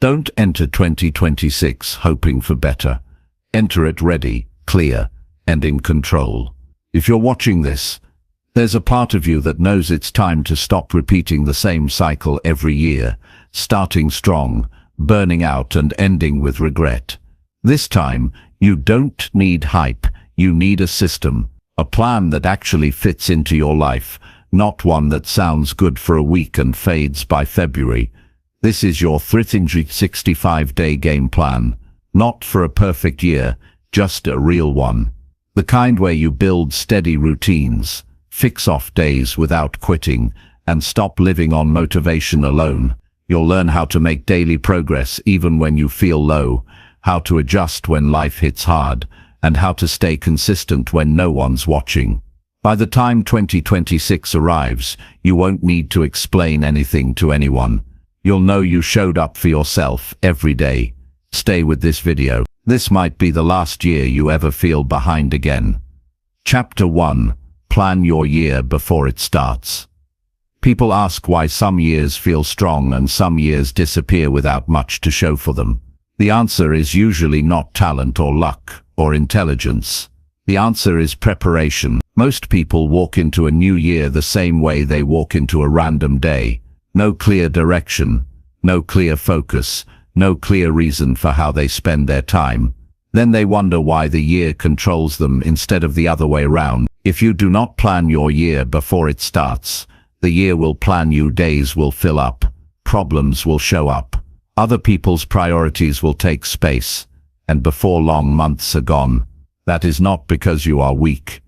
Don't enter 2026 hoping for better. Enter it ready, clear, and in control. If you're watching this, there's a part of you that knows it's time to stop repeating the same cycle every year, starting strong, burning out and ending with regret. This time, you don't need hype, you need a system, a plan that actually fits into your life, not one that sounds good for a week and fades by February. This is your 365-day game plan, not for a perfect year, just a real one. The kind where you build steady routines, fix off days without quitting, and stop living on motivation alone. You'll learn how to make daily progress even when you feel low, how to adjust when life hits hard, and how to stay consistent when no one's watching. By the time 2026 arrives, you won't need to explain anything to anyone. You'll know you showed up for yourself every day. Stay with this video. This might be the last year you ever feel behind again. Chapter 1. Plan your year before it starts. People ask why some years feel strong and some years disappear without much to show for them. The answer is usually not talent or luck or intelligence. The answer is preparation. Most people walk into a new year the same way they walk into a random day. No clear direction, no clear focus, no clear reason for how they spend their time. Then they wonder why the year controls them instead of the other way around. If you do not plan your year before it starts, the year will plan you. Days will fill up, problems will show up, other people's priorities will take space, and before long months are gone. That is not because you are weak.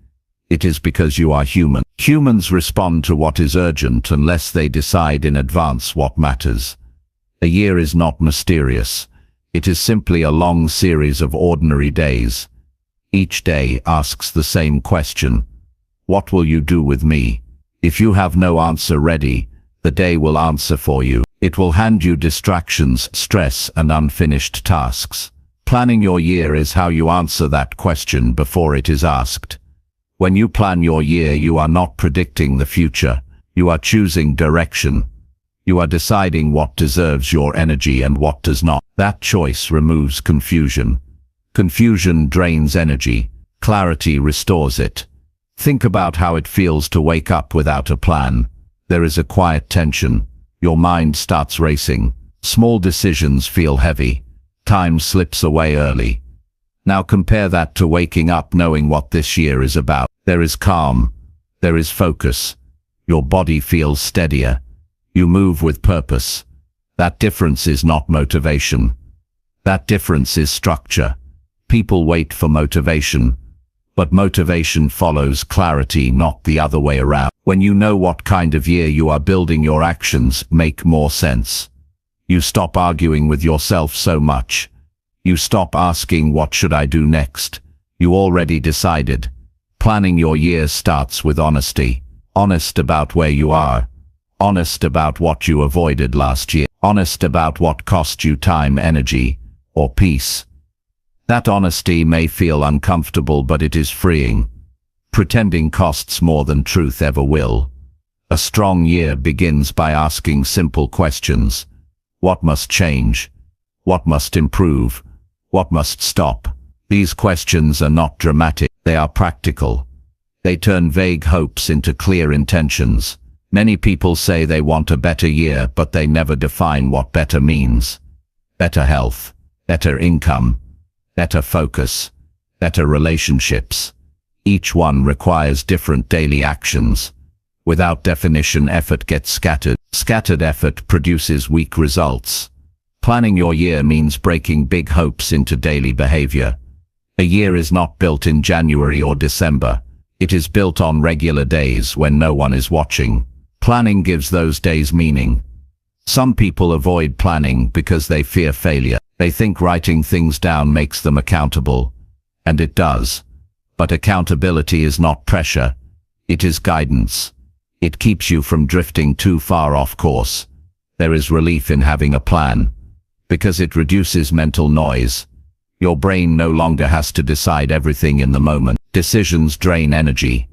It is because you are human. Humans respond to what is urgent unless they decide in advance what matters. A year is not mysterious. It is simply a long series of ordinary days. Each day asks the same question. What will you do with me? If you have no answer ready, the day will answer for you. It will hand you distractions, stress, and unfinished tasks. Planning your year is how you answer that question before it is asked. When you plan your year, you are not predicting the future. You are choosing direction. You are deciding what deserves your energy and what does not. That choice removes confusion. Confusion drains energy. Clarity restores it. Think about how it feels to wake up without a plan. There is a quiet tension. Your mind starts racing. Small decisions feel heavy. Time slips away early. Now compare that to waking up knowing what this year is about. There is calm. There is focus. Your body feels steadier. You move with purpose. That difference is not motivation. That difference is structure. People wait for motivation, but motivation follows clarity, not the other way around. When you know what kind of year you are building, your actions make more sense. You stop arguing with yourself so much. You stop asking, what should I do next? You already decided. Planning your year starts with honesty. Honest about where you are. Honest about what you avoided last year. Honest about what cost you time, energy, or peace. That honesty may feel uncomfortable, but it is freeing. Pretending costs more than truth ever will. A strong year begins by asking simple questions. What must change? What must improve? What must stop? These questions are not dramatic, they are practical. They turn vague hopes into clear intentions. Many people say they want a better year, but they never define what better means. Better health, better income, better focus, better relationships. Each one requires different daily actions. Without definition, effort gets scattered. Scattered effort produces weak results. Planning your year means breaking big hopes into daily behavior. A year is not built in January or December. It is built on regular days when no one is watching. Planning gives those days meaning. Some people avoid planning because they fear failure. They think writing things down makes them accountable. And it does. But accountability is not pressure. It is guidance. It keeps you from drifting too far off course. There is relief in having a plan, because it reduces mental noise. Your brain no longer has to decide everything in the moment. Decisions drain energy.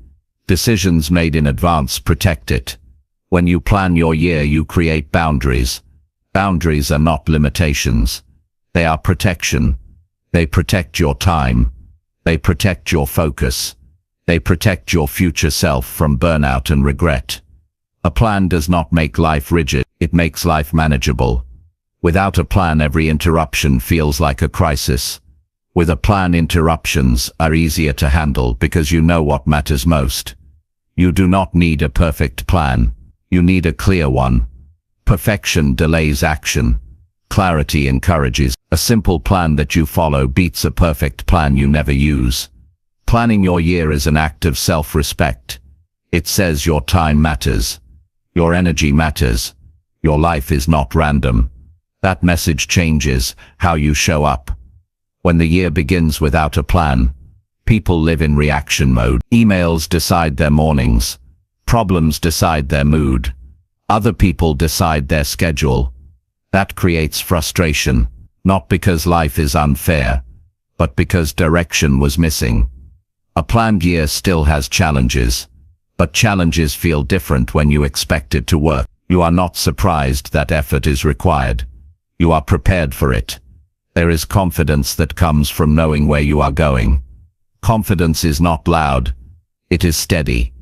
Decisions made in advance protect it. When you plan your year, you create boundaries. Boundaries are not limitations. They are protection. They protect your time. They protect your focus. They protect your future self from burnout and regret. A plan does not make life rigid, it makes life manageable. Without a plan, every interruption feels like a crisis. With a plan, interruptions are easier to handle because you know what matters most. You do not need a perfect plan. You need a clear one. Perfection delays action. Clarity encourages. A simple plan that you follow beats a perfect plan you never use. Planning your year is an act of self-respect. It says your time matters. Your energy matters. Your life is not random. That message changes how you show up. When the year begins without a plan, people live in reaction mode. Emails decide their mornings. Problems decide their mood. Other people decide their schedule. That creates frustration, not because life is unfair, but because direction was missing. A planned year still has challenges, but challenges feel different when you expect it to work. You are not surprised that effort is required. You are prepared for it. There is confidence that comes from knowing where you are going. Confidence is not loud. It is steady.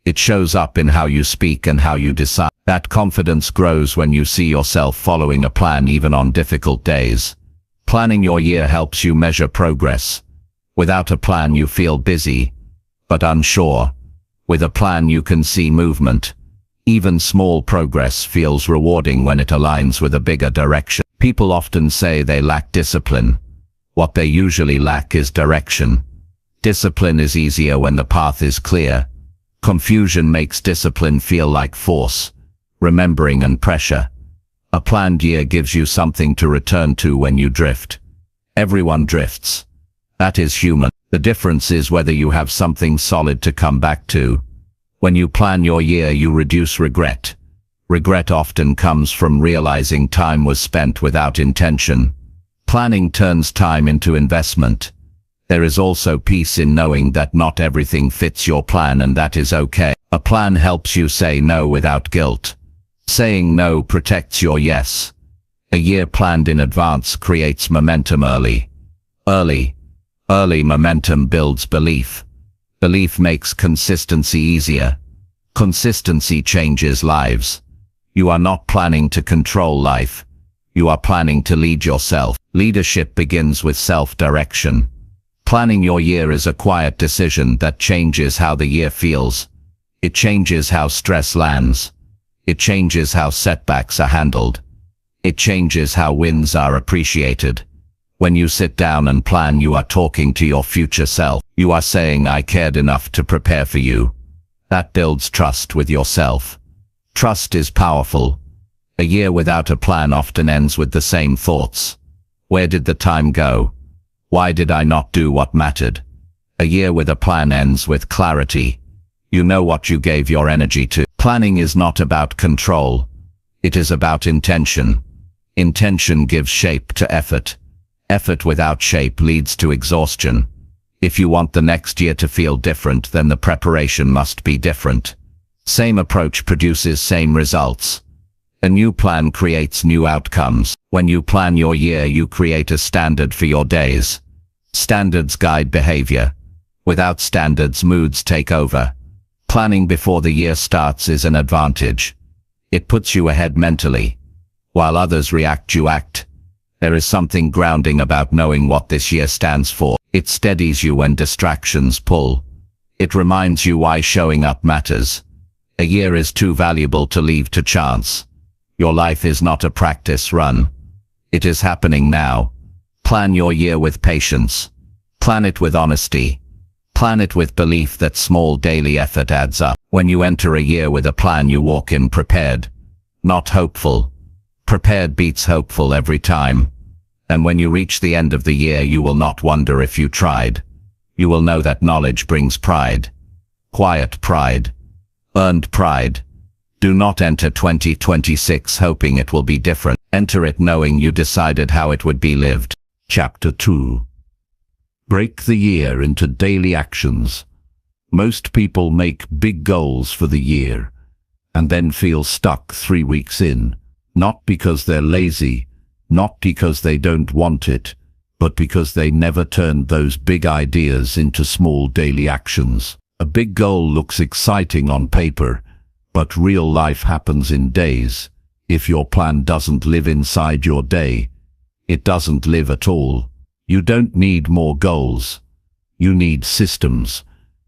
It shows up in how you speak and how you decide. That confidence grows when you see yourself following a plan even on difficult days. Planning your year helps you measure progress. Without a plan you feel busy, but unsure. With a plan you can see movement. Even small progress feels rewarding when it aligns with a bigger direction. People often say they lack discipline. What they usually lack is direction. Discipline is easier when the path is clear. Confusion makes discipline feel like force, remembering and pressure. A planned year gives you something to return to when you drift. Everyone drifts. That is human. The difference is whether you have something solid to come back to. When you plan your year, you reduce regret. Regret often comes from realizing time was spent without intention. Planning turns time into investment. There is also peace in knowing that not everything fits your plan, and that is okay. A plan helps you say no without guilt. Saying no protects your yes. A year planned in advance creates momentum early. Early momentum builds belief. Belief makes consistency easier. Consistency changes lives. You are not planning to control life. You are planning to lead yourself. Leadership begins with self-direction. Planning your year is a quiet decision that changes how the year feels. It changes how stress lands. It changes how setbacks are handled. It changes how wins are appreciated. When you sit down and plan, you are talking to your future self. You are saying, I cared enough to prepare for you. That builds trust with yourself. Trust is powerful. A year without a plan often ends with the same thoughts. Where did the time go? Why did I not do what mattered? A year with a plan ends with clarity. You know what you gave your energy to. Planning is not about control. It is about intention. Intention gives shape to effort. Effort without shape leads to exhaustion. If you want the next year to feel different, then the preparation must be different. Same approach produces same results. A new plan creates new outcomes. When you plan your year, you create a standard for your days. Standards guide behavior. Without standards, moods take over. Planning before the year starts is an advantage. It puts you ahead mentally. While others react, you act. There is something grounding about knowing what this year stands for. It steadies you when distractions pull. It reminds you why showing up matters. A year is too valuable to leave to chance. Your life is not a practice run. It is happening now. Plan your year with patience. Plan it with honesty. Plan it with belief that small daily effort adds up. When you enter a year with a plan, you walk in prepared, not hopeful. Prepared beats hopeful every time. And when you reach the end of the year, you will not wonder if you tried. You will know that knowledge brings pride. Quiet pride. Earned pride. Do not enter 2026 hoping it will be different. Enter it knowing you decided how it would be lived. Chapter 2. Break the year into daily actions. Most people make big goals for the year and then feel stuck 3 weeks in. Not because they're lazy, not because they don't want it, but because they never turned those big ideas into small daily actions. A big goal looks exciting on paper, but real life happens in days. If your plan doesn't live inside your day, it doesn't live at all. You don't need more goals. You need systems.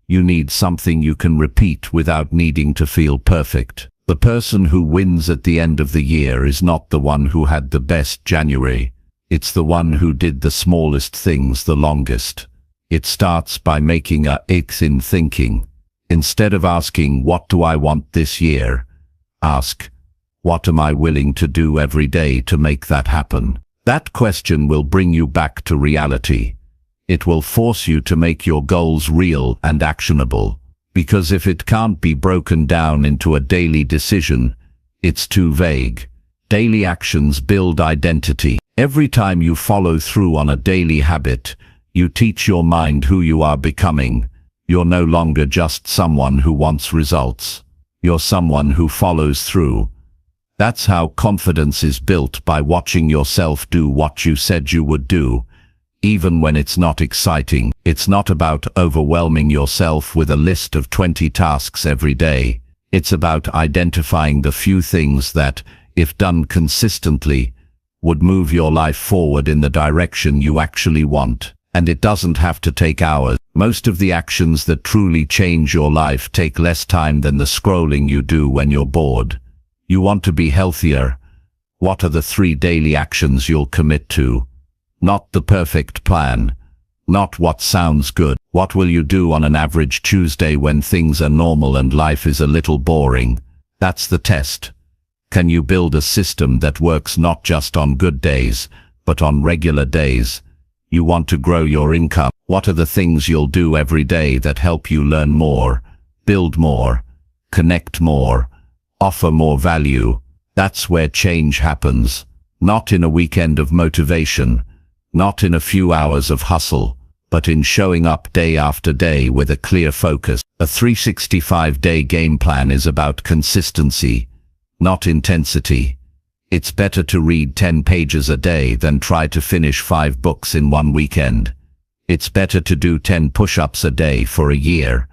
You need something you can repeat without needing to feel perfect. The person who wins at the end of the year is not the one who had the best January. It's the one who did the smallest things the longest. It starts by making a X in thinking. Instead of asking, what do I want this year? Ask, what am I willing to do every day to make that happen? That question will bring you back to reality. It will force you to make your goals real and actionable. Because if it can't be broken down into a daily decision, it's too vague. Daily actions build identity. Every time you follow through on a daily habit, you teach your mind who you are becoming. You're no longer just someone who wants results. You're someone who follows through. That's how confidence is built, by watching yourself do what you said you would do, even when it's not exciting. It's not about overwhelming yourself with a list of 20 tasks every day. It's about identifying the few things that, if done consistently, would move your life forward in the direction you actually want. And it doesn't have to take hours. Most of the actions that truly change your life take less time than the scrolling you do when you're bored. You want to be healthier. What are the 3 daily actions you'll commit to? Not the perfect plan. Not what sounds good. What will you do on an average Tuesday when things are normal and life is a little boring? That's the test. Can you build a system that works not just on good days, but on regular days? You want to grow your income. What are the things you'll do every day that help you learn more, build more, connect more, offer more value? That's where change happens. Not in a weekend of motivation, not in a few hours of hustle, but in showing up day after day with a clear focus. A 365-day game plan is about consistency, not intensity. It's better to read 10 pages a day than try to finish 5 books in one weekend. It's better to do 10 push-ups a day for a year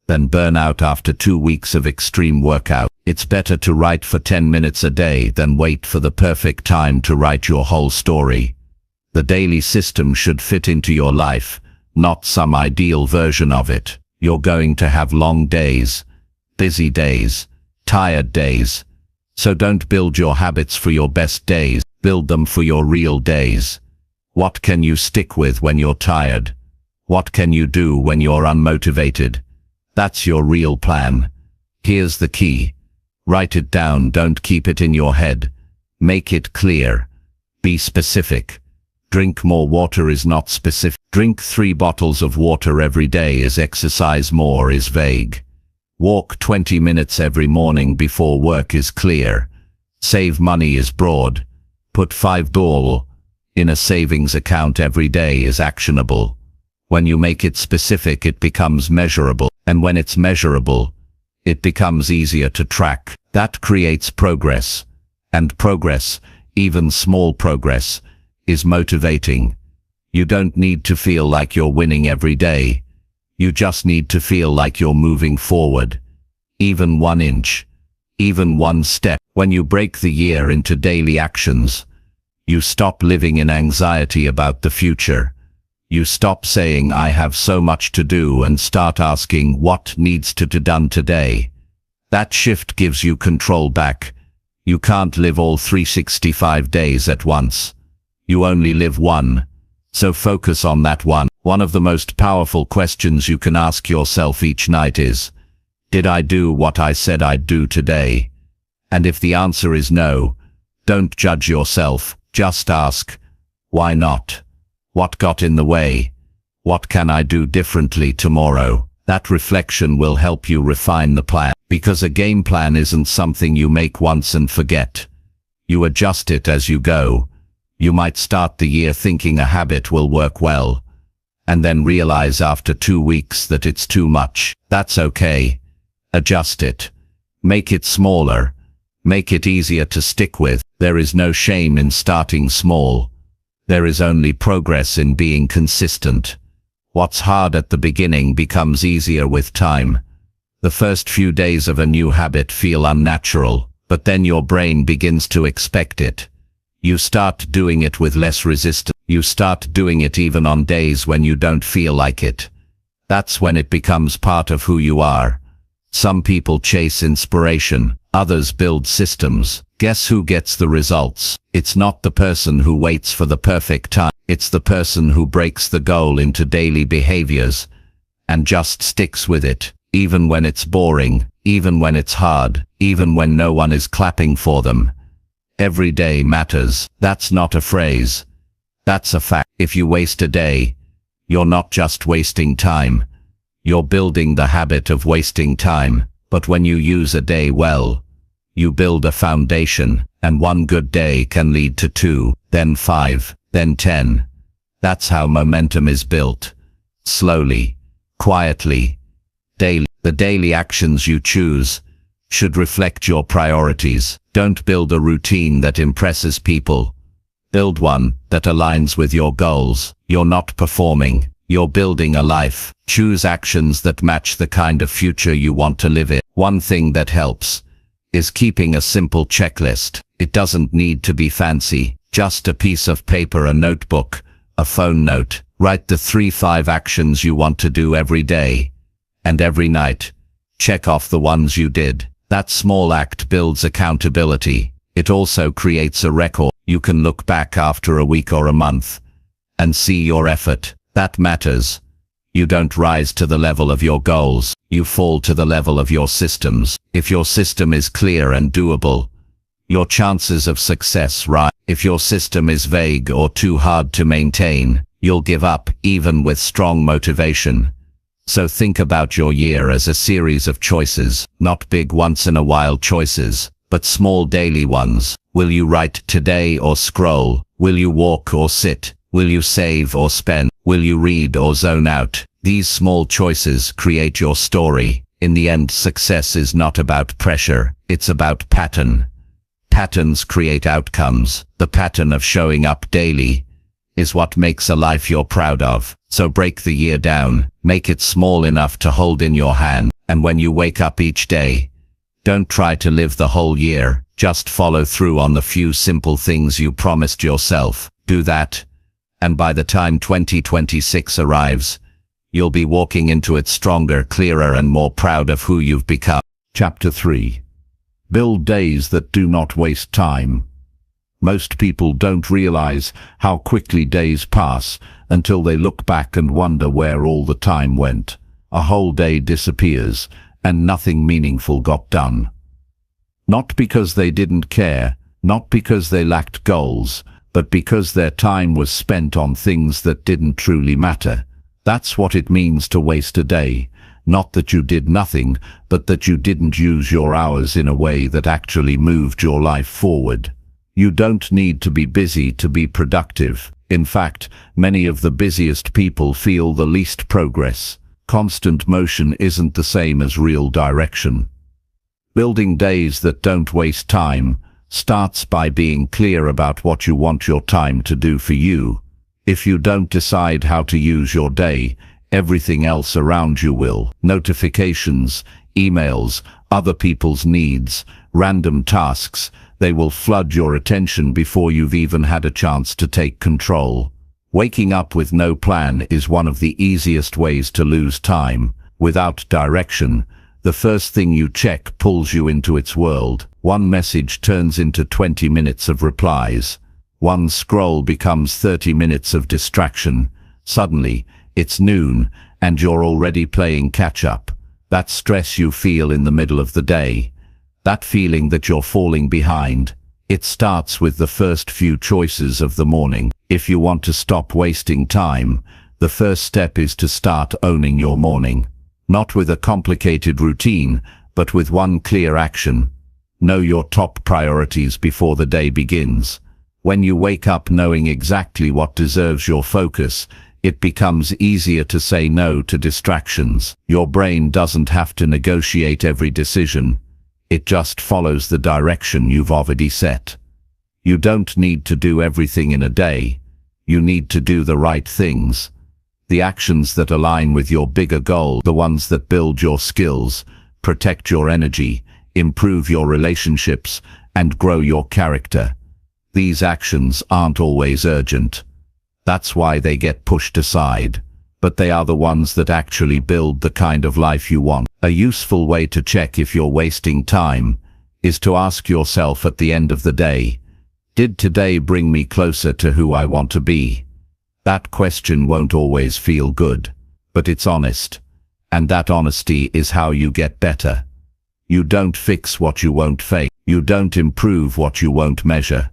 than burn out after 2 weeks of extreme workout. It's better to write for 10 minutes a day than wait for the perfect time to write your whole story. The daily system should fit into your life, not some ideal version of it. You're going to have long days, busy days, tired days. So don't build your habits for your best days, build them for your real days. What can you stick with when you're tired? What can you do when you're unmotivated? That's your real plan. Here's the key. Write it down, don't keep it in your head. Make it clear. Be specific. Drink more water is not specific. Drink 3 bottles of water every day is exercise more is vague. Walk 20 minutes every morning before work is clear. Save money is broad. Put $5 in a savings account every day is actionable. When you make it specific, it becomes measurable. And when it's measurable, it becomes easier to track. That creates progress. And progress, even small progress, is motivating. You don't need to feel like you're winning every day. You just need to feel like you're moving forward. Even 1 inch. Even 1 step. When you break the year into daily actions, you stop living in anxiety about the future. You stop saying, I have so much to do, and start asking, what needs to be done today? That shift gives you control back. You can't live all 365 days at once. You only live one. So focus on that one. One of the most powerful questions you can ask yourself each night is, did I do what I said I'd do today? And if the answer is no, don't judge yourself. Just ask, why not? What got in the way? What can I do differently tomorrow? That reflection will help you refine the plan, because a game plan isn't something you make once and forget. You adjust it as you go. You might start the year thinking a habit will work well, and then realize after 2 weeks that it's too much. That's okay. Adjust it. Make it smaller. Make it easier to stick with. There is no shame in starting small. There is only progress in being consistent. What's hard at the beginning becomes easier with time. The first few days of a new habit feel unnatural, but then your brain begins to expect it. You start doing it with less resistance. You start doing it even on days when you don't feel like it. That's when it becomes part of who you are. Some people chase inspiration, others build systems. Guess who gets the results? It's not the person who waits for the perfect time. It's the person who breaks the goal into daily behaviors and just sticks with it, even when it's boring, even when it's hard, even when no one is clapping for them. Every day matters. That's not a phrase. That's a fact. If you waste a day, you're not just wasting time. You're building the habit of wasting time. But when you use a day well, you build a foundation, and one good day can lead to 2, then 5, then 10. That's how momentum is built. Slowly, quietly, daily. The daily actions you choose should reflect your priorities. Don't build a routine that impresses people. Build one that aligns with your goals. You're not performing. You're building a life. Choose actions that match the kind of future you want to live in. One thing that helps is keeping a simple checklist. It doesn't need to be fancy. Just a piece of paper, a notebook, a phone note. Write the 3-5 actions you want to do every day. And every night, check off the ones you did. That small act builds accountability. It also creates a record. You can look back after a week or a month and see your effort. That matters. You don't rise to the level of your goals. You fall to the level of your systems. If your system is clear and doable, your chances of success rise. If your system is vague or too hard to maintain, you'll give up even with strong motivation. So think about your year as a series of choices, not big once-in-a-while choices, but small daily ones. Will you write today or scroll? Will you walk or sit? Will you save or spend? Will you read or zone out? These small choices create your story. In the end, success is not about pressure, it's about pattern. Patterns create outcomes. The pattern of showing up daily is what makes a life you're proud of. So break the year down, make it small enough to hold in your hand, and when you wake up each day, don't try to live the whole year, just follow through on the few simple things you promised yourself. Do that, and by the time 2026 arrives, you'll be walking into it stronger, clearer, and more proud of who you've become. Chapter 3. Build days that do not waste time. Most people don't realize how quickly days pass until they look back and wonder where all the time went. A whole day disappears and nothing meaningful got done. Not because they didn't care, not because they lacked goals, but because their time was spent on things that didn't truly matter. That's what it means to waste a day. Not that you did nothing, but that you didn't use your hours in a way that actually moved your life forward. You don't need to be busy to be productive. In fact, many of the busiest people feel the least progress. Constant motion isn't the same as real direction. Building days that don't waste time starts by being clear about what you want your time to do for you. If you don't decide how to use your day, everything else around you will. Notifications, emails, other people's needs, random tasks, they will flood your attention before you've even had a chance to take control. Waking up with no plan is one of the easiest ways to lose time. Without direction, the first thing you check pulls you into its world. One message turns into 20 minutes of replies. One scroll becomes 30 minutes of distraction. Suddenly, it's noon, and you're already playing catch-up. That stress you feel in the middle of the day, that feeling that you're falling behind, it starts with the first few choices of the morning. If you want to stop wasting time, the first step is to start owning your morning. Not with a complicated routine, but with one clear action. Know your top priorities before the day begins. When you wake up knowing exactly what deserves your focus, it becomes easier to say no to distractions. Your brain doesn't have to negotiate every decision. It just follows the direction you've already set. You don't need to do everything in a day. You need to do the right things. The actions that align with your bigger goal, the ones that build your skills, protect your energy, improve your relationships, and grow your character. These actions aren't always urgent. That's why they get pushed aside. But they are the ones that actually build the kind of life you want. A useful way to check if you're wasting time is to ask yourself at the end of the day, did today bring me closer to who I want to be? That question won't always feel good, but it's honest. And that honesty is how you get better. You don't fix what you won't fake. You don't improve what you won't measure.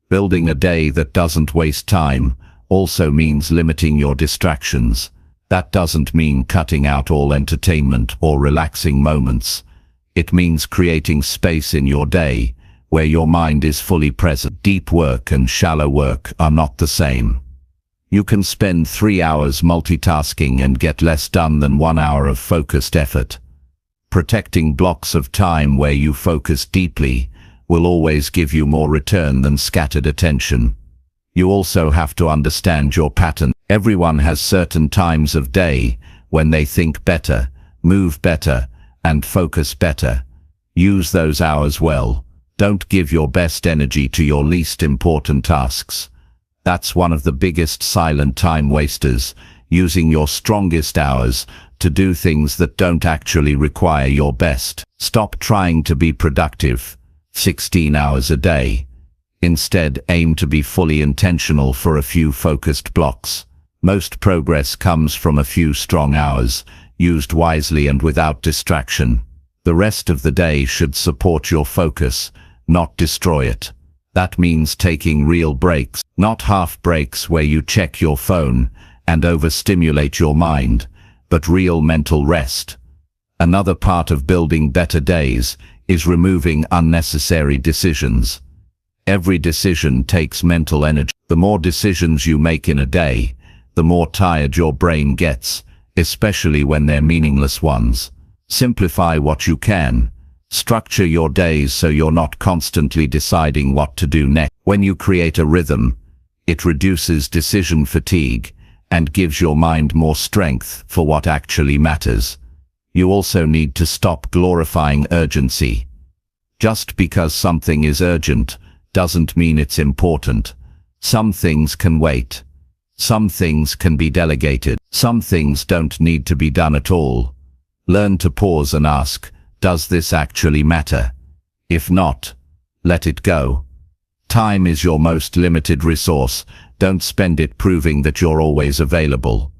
Building a day that doesn't waste time also means limiting your distractions. That doesn't mean cutting out all entertainment or relaxing moments. It means creating space in your day where your mind is fully present. Deep work and shallow work are not the same. You can spend 3 hours multitasking and get less done than 1 hour of focused effort. Protecting blocks of time where you focus deeply will always give you more return than scattered attention. You also have to understand your pattern. Everyone has certain times of day when they think better, move better, and focus better. Use those hours well. Don't give your best energy to your least important tasks. That's one of the biggest silent time wasters, using your strongest hours to do things that don't actually require your best. Stop trying to be productive 16 hours a day. Instead, aim to be fully intentional for a few focused blocks. Most progress comes from a few strong hours, used wisely and without distraction. The rest of the day should support your focus, not destroy it. That means taking real breaks, not half breaks where you check your phone and overstimulate your mind, but real mental rest. Another part of building better days is removing unnecessary decisions. Every decision takes mental energy. The more decisions you make in a day, the more tired your brain gets, especially when they're meaningless ones. Simplify what you can. Structure your days so you're not constantly deciding what to do next. When you create a rhythm, it reduces decision fatigue and gives your mind more strength for what actually matters. You also need to stop glorifying urgency. Just because something is urgent doesn't mean it's important. Some things can wait. Some things can be delegated. Some things don't need to be done at all. Learn to pause and ask, does this actually matter? If not, let it go. Time is your most limited resource. Don't spend it proving that you're always available.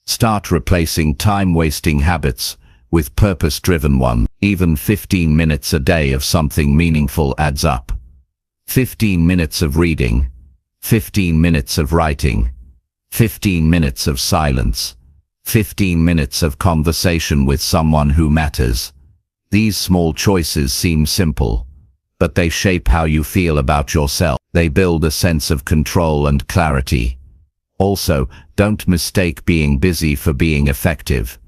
Start replacing time-wasting habits with purpose-driven ones. Even 15 minutes a day of something meaningful adds up. 15 minutes of reading, 15 minutes of writing, 15 minutes of silence, 15 minutes of conversation with someone who matters. These small choices seem simple, but they shape how you feel about yourself. They build a sense of control and clarity. Also, don't mistake being busy for being effective.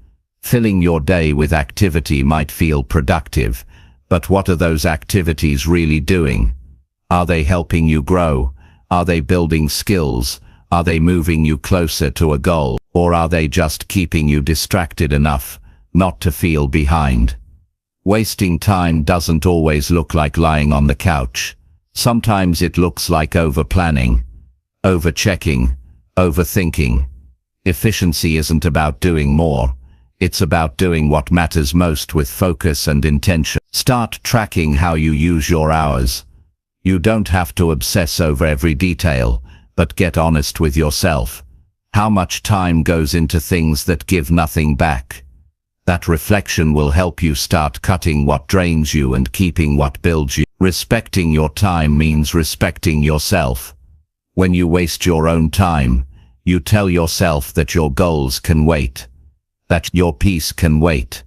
Filling your day with activity might feel productive, but what are those activities really doing? Are they helping you grow? Are they building skills? Are they moving you closer to a goal? Or are they just keeping you distracted enough not to feel behind? Wasting time doesn't always look like lying on the couch. Sometimes it looks like over-planning, over-checking, overthinking. Efficiency isn't about doing more. It's about doing what matters most with focus and intention. Start tracking how you use your hours. You don't have to obsess over every detail, but get honest with yourself. How much time goes into things that give nothing back? That reflection will help you start cutting what drains you and keeping what builds you. Respecting your time means respecting yourself. When you waste your own time, you tell yourself that your goals can wait, that your peace can wait,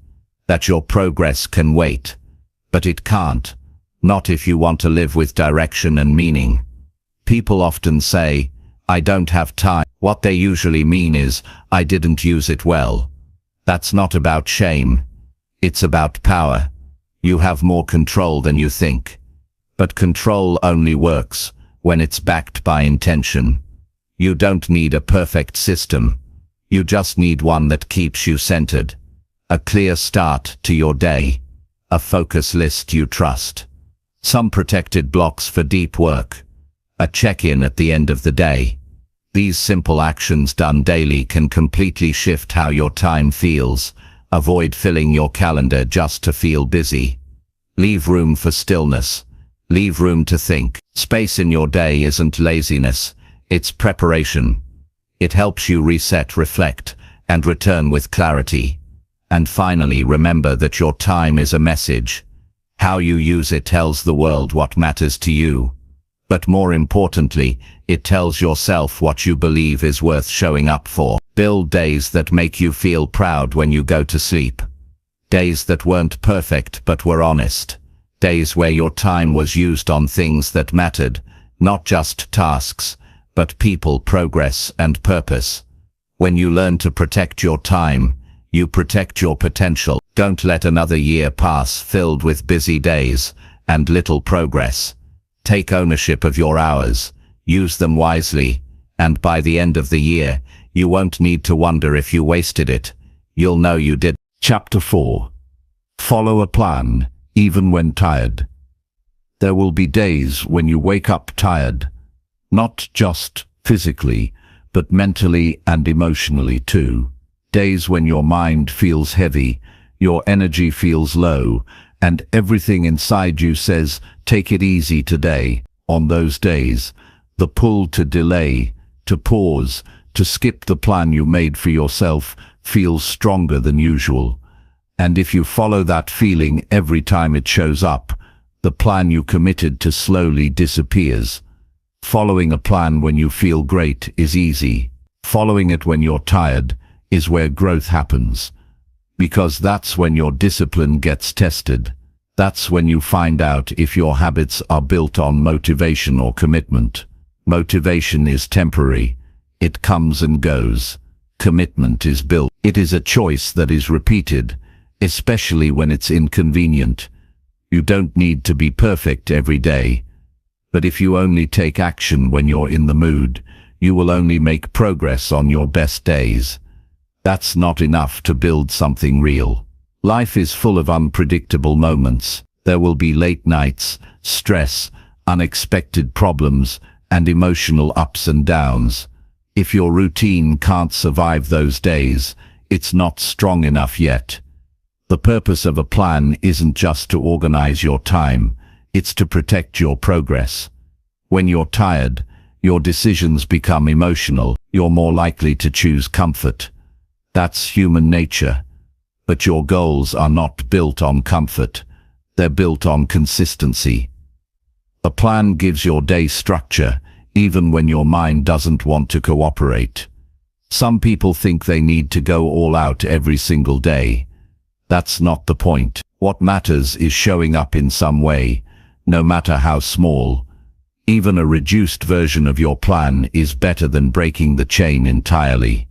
that your progress can wait. But it can't. Not if you want to live with direction and meaning. People often say, I don't have time. What they usually mean is, I didn't use it well. That's not about shame. It's about power. You have more control than you think. But control only works when it's backed by intention. You don't need a perfect system. You just need one that keeps you centered. A clear start to your day. A focus list you trust. Some protected blocks for deep work. A check-in at the end of the day. These simple actions done daily can completely shift how your time feels. Avoid filling your calendar just to feel busy. Leave room for stillness. Leave room to think. Space in your day isn't laziness, it's preparation. It helps you reset, reflect, and return with clarity. And finally, remember that your time is a message. How you use it tells the world what matters to you. But more importantly, it tells yourself what you believe is worth showing up for. Build days that make you feel proud when you go to sleep. Days that weren't perfect but were honest. Days where your time was used on things that mattered, not just tasks, but people, progress, and purpose. When you learn to protect your time, you protect your potential. Don't let another year pass filled with busy days and little progress. Take ownership of your hours, use them wisely, and by the end of the year, you won't need to wonder if you wasted it. You'll know you did. Chapter 4. Follow a plan, even when tired. There will be days when you wake up tired, not just physically, but mentally and emotionally too. Days when your mind feels heavy, your energy feels low, and everything inside you says, take it easy today. On those days, the pull to delay, to pause, to skip the plan you made for yourself feels stronger than usual. And if you follow that feeling every time it shows up, the plan you committed to slowly disappears. Following a plan when you feel great is easy. Following it when you're tired is where growth happens. Because that's when your discipline gets tested. That's when you find out if your habits are built on motivation or commitment. Motivation is temporary. It comes and goes. Commitment is built. It is a choice that is repeated, especially when it's inconvenient. You don't need to be perfect every day. But if you only take action when you're in the mood, you will only make progress on your best days. That's not enough to build something real. Life is full of unpredictable moments. There will be late nights, stress, unexpected problems, and emotional ups and downs. If your routine can't survive those days, it's not strong enough yet. The purpose of a plan isn't just to organize your time, it's to protect your progress. When you're tired, your decisions become emotional. You're more likely to choose comfort. That's human nature. But your goals are not built on comfort. They're built on consistency. A plan gives your day structure, even when your mind doesn't want to cooperate. Some people think they need to go all out every single day. That's not the point. What matters is showing up in some way, no matter how small. Even a reduced version of your plan is better than breaking the chain entirely.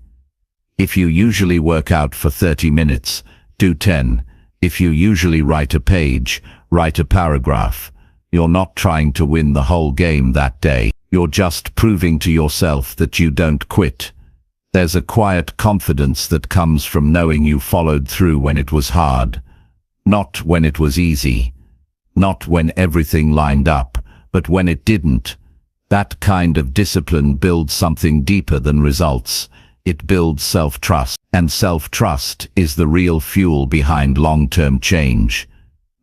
If you usually work out for 30 minutes, do 10. If you usually write a page, write a paragraph. You're not trying to win the whole game that day. You're just proving to yourself that you don't quit. There's a quiet confidence that comes from knowing you followed through when it was hard. Not when it was easy. Not when everything lined up, but when it didn't. That kind of discipline builds something deeper than results. It builds self-trust, and self-trust is the real fuel behind long-term change.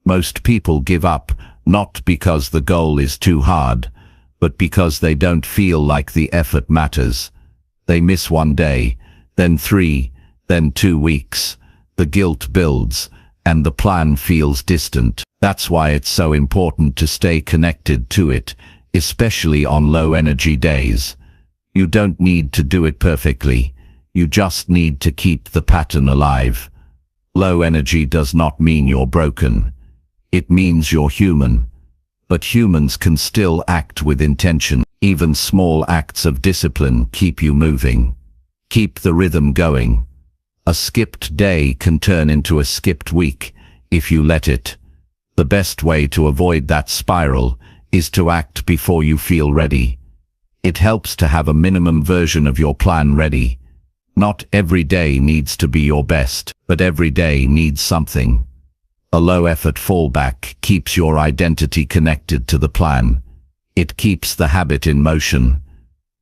Most people give up, not because the goal is too hard, but because they don't feel like the effort matters. They miss one day, then 3, then 2 weeks. The guilt builds, and the plan feels distant. That's why it's so important to stay connected to it, especially on low-energy days. You don't need to do it perfectly. You just need to keep the pattern alive. Low energy does not mean you're broken. It means you're human. But humans can still act with intention. Even small acts of discipline keep you moving. Keep the rhythm going. A skipped day can turn into a skipped week if you let it. The best way to avoid that spiral is to act before you feel ready. It helps to have a minimum version of your plan ready. Not every day needs to be your best, but every day needs something. A low-effort fallback keeps your identity connected to the plan. It keeps the habit in motion.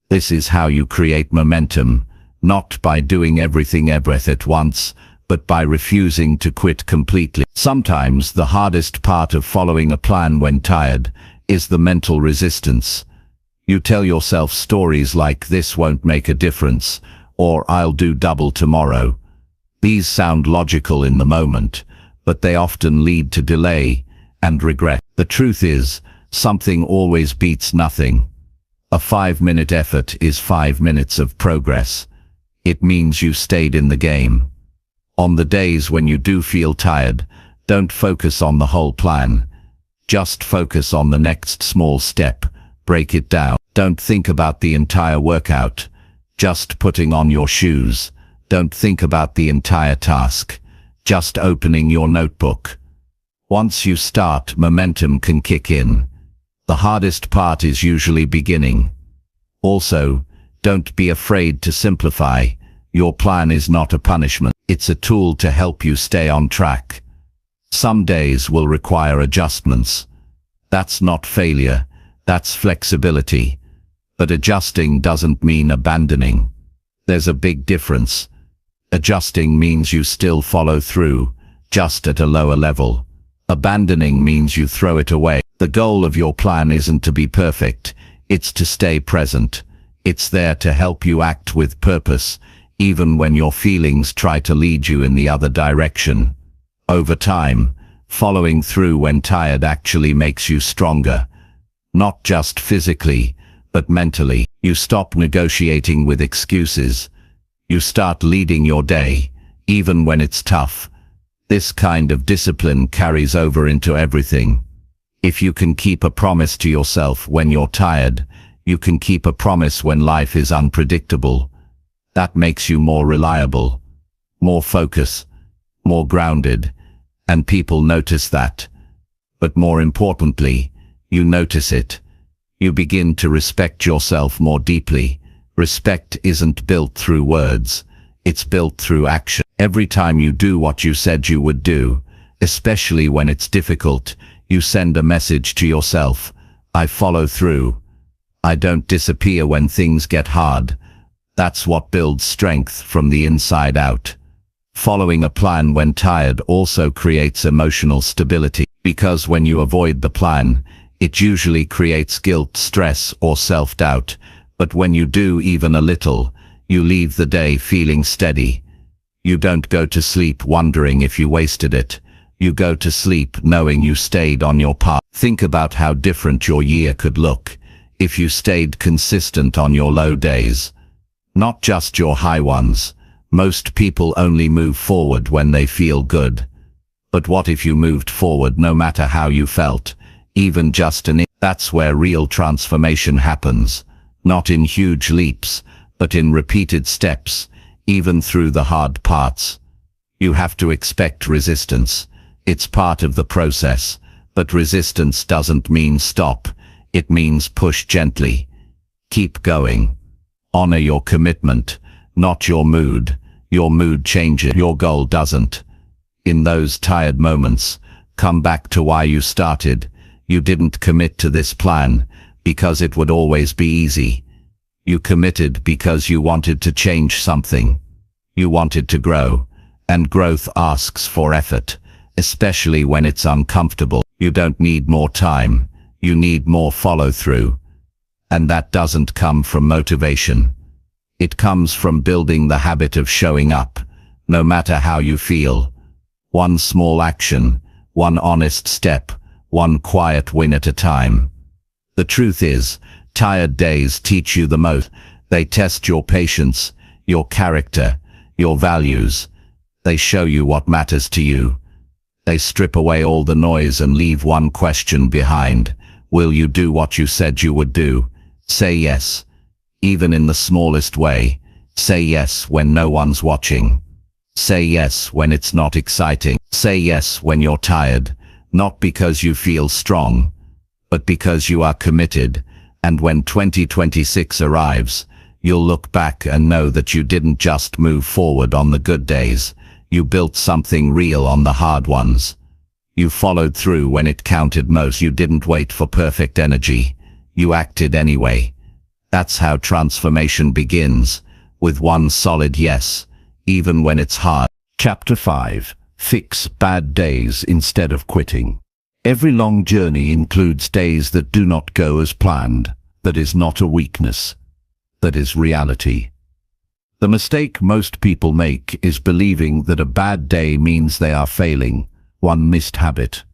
This is how you create momentum, not by doing everything at once, but by refusing to quit completely. Sometimes the hardest part of following a plan when tired is the mental resistance. You tell yourself stories like "this won't make a difference," or "I'll do double tomorrow." These sound logical in the moment, but they often lead to delay and regret. The truth is, something always beats nothing. A 5-minute effort is 5 minutes of progress. It means you stayed in the game. On the days when you do feel tired, don't focus on the whole plan. Just focus on the next small step. Break it down. Don't think about the entire workout. Just putting on your shoes. Don't think about the entire task. Just opening your notebook. Once you start, momentum can kick in. The hardest part is usually beginning. Also, don't be afraid to simplify. Your plan is not a punishment. It's a tool to help you stay on track. Some days will require adjustments. That's not failure, that's flexibility. But adjusting doesn't mean abandoning. There's a big difference. Adjusting means you still follow through, just at a lower level. Abandoning means you throw it away. The goal of your plan isn't to be perfect, it's to stay present. It's there to help you act with purpose, even when your feelings try to lead you in the other direction. Over time, following through when tired actually makes you stronger. Not just physically, but mentally. You stop negotiating with excuses. You start leading your day, even when it's tough. This kind of discipline carries over into everything. If you can keep a promise to yourself when you're tired, you can keep a promise when life is unpredictable. That makes you more reliable, more focused, more grounded, and people notice that. But more importantly, you notice it. You begin to respect yourself more deeply. Respect isn't built through words, it's built through action. Every time you do what you said you would do, especially when it's difficult, you send a message to yourself: I follow through. I don't disappear when things get hard. That's what builds strength from the inside out. Following a plan when tired also creates emotional stability, because when you avoid the plan, it usually creates guilt, stress, or self-doubt. But when you do even a little, you leave the day feeling steady. You don't go to sleep wondering if you wasted it. You go to sleep knowing you stayed on your path. Think about how different your year could look if you stayed consistent on your low days. Not just your high ones. Most people only move forward when they feel good. But what if you moved forward no matter how you felt, even just an inch? That's where real transformation happens. Not in huge leaps, but in repeated steps, even through the hard parts. You have to expect resistance. It's part of the process, but resistance doesn't mean stop. It means push gently. Keep going. Honor your commitment, not your mood. Your mood changes, your goal doesn't. In those tired moments, come back to why you started. You didn't commit to this plan because it would always be easy. You committed because you wanted to change something. You wanted to grow, and growth asks for effort, especially when it's uncomfortable. You don't need more time, you need more follow-through. And that doesn't come from motivation. It comes from building the habit of showing up, no matter how you feel. One small action, one honest step, one quiet win at a time. The truth is, tired days teach you the most. They test your patience, your character, your values. They show you what matters to you. They strip away all the noise and leave one question behind. Will you do what you said you would do? Say yes. Even in the smallest way. Say yes when no one's watching. Say yes when it's not exciting. Say yes when you're tired. Not because you feel strong, but because you are committed, and when 2026 arrives, you'll look back and know that you didn't just move forward on the good days, you built something real on the hard ones. You followed through when it counted most. You didn't wait for perfect energy. You acted anyway. That's how transformation begins, with one solid yes, even when it's hard. Chapter 5. Fix bad days instead of quitting. Every long journey includes days that do not go as planned. That is not a weakness. That is reality. The mistake most people make is believing that a bad day means they are failing. One missed habit,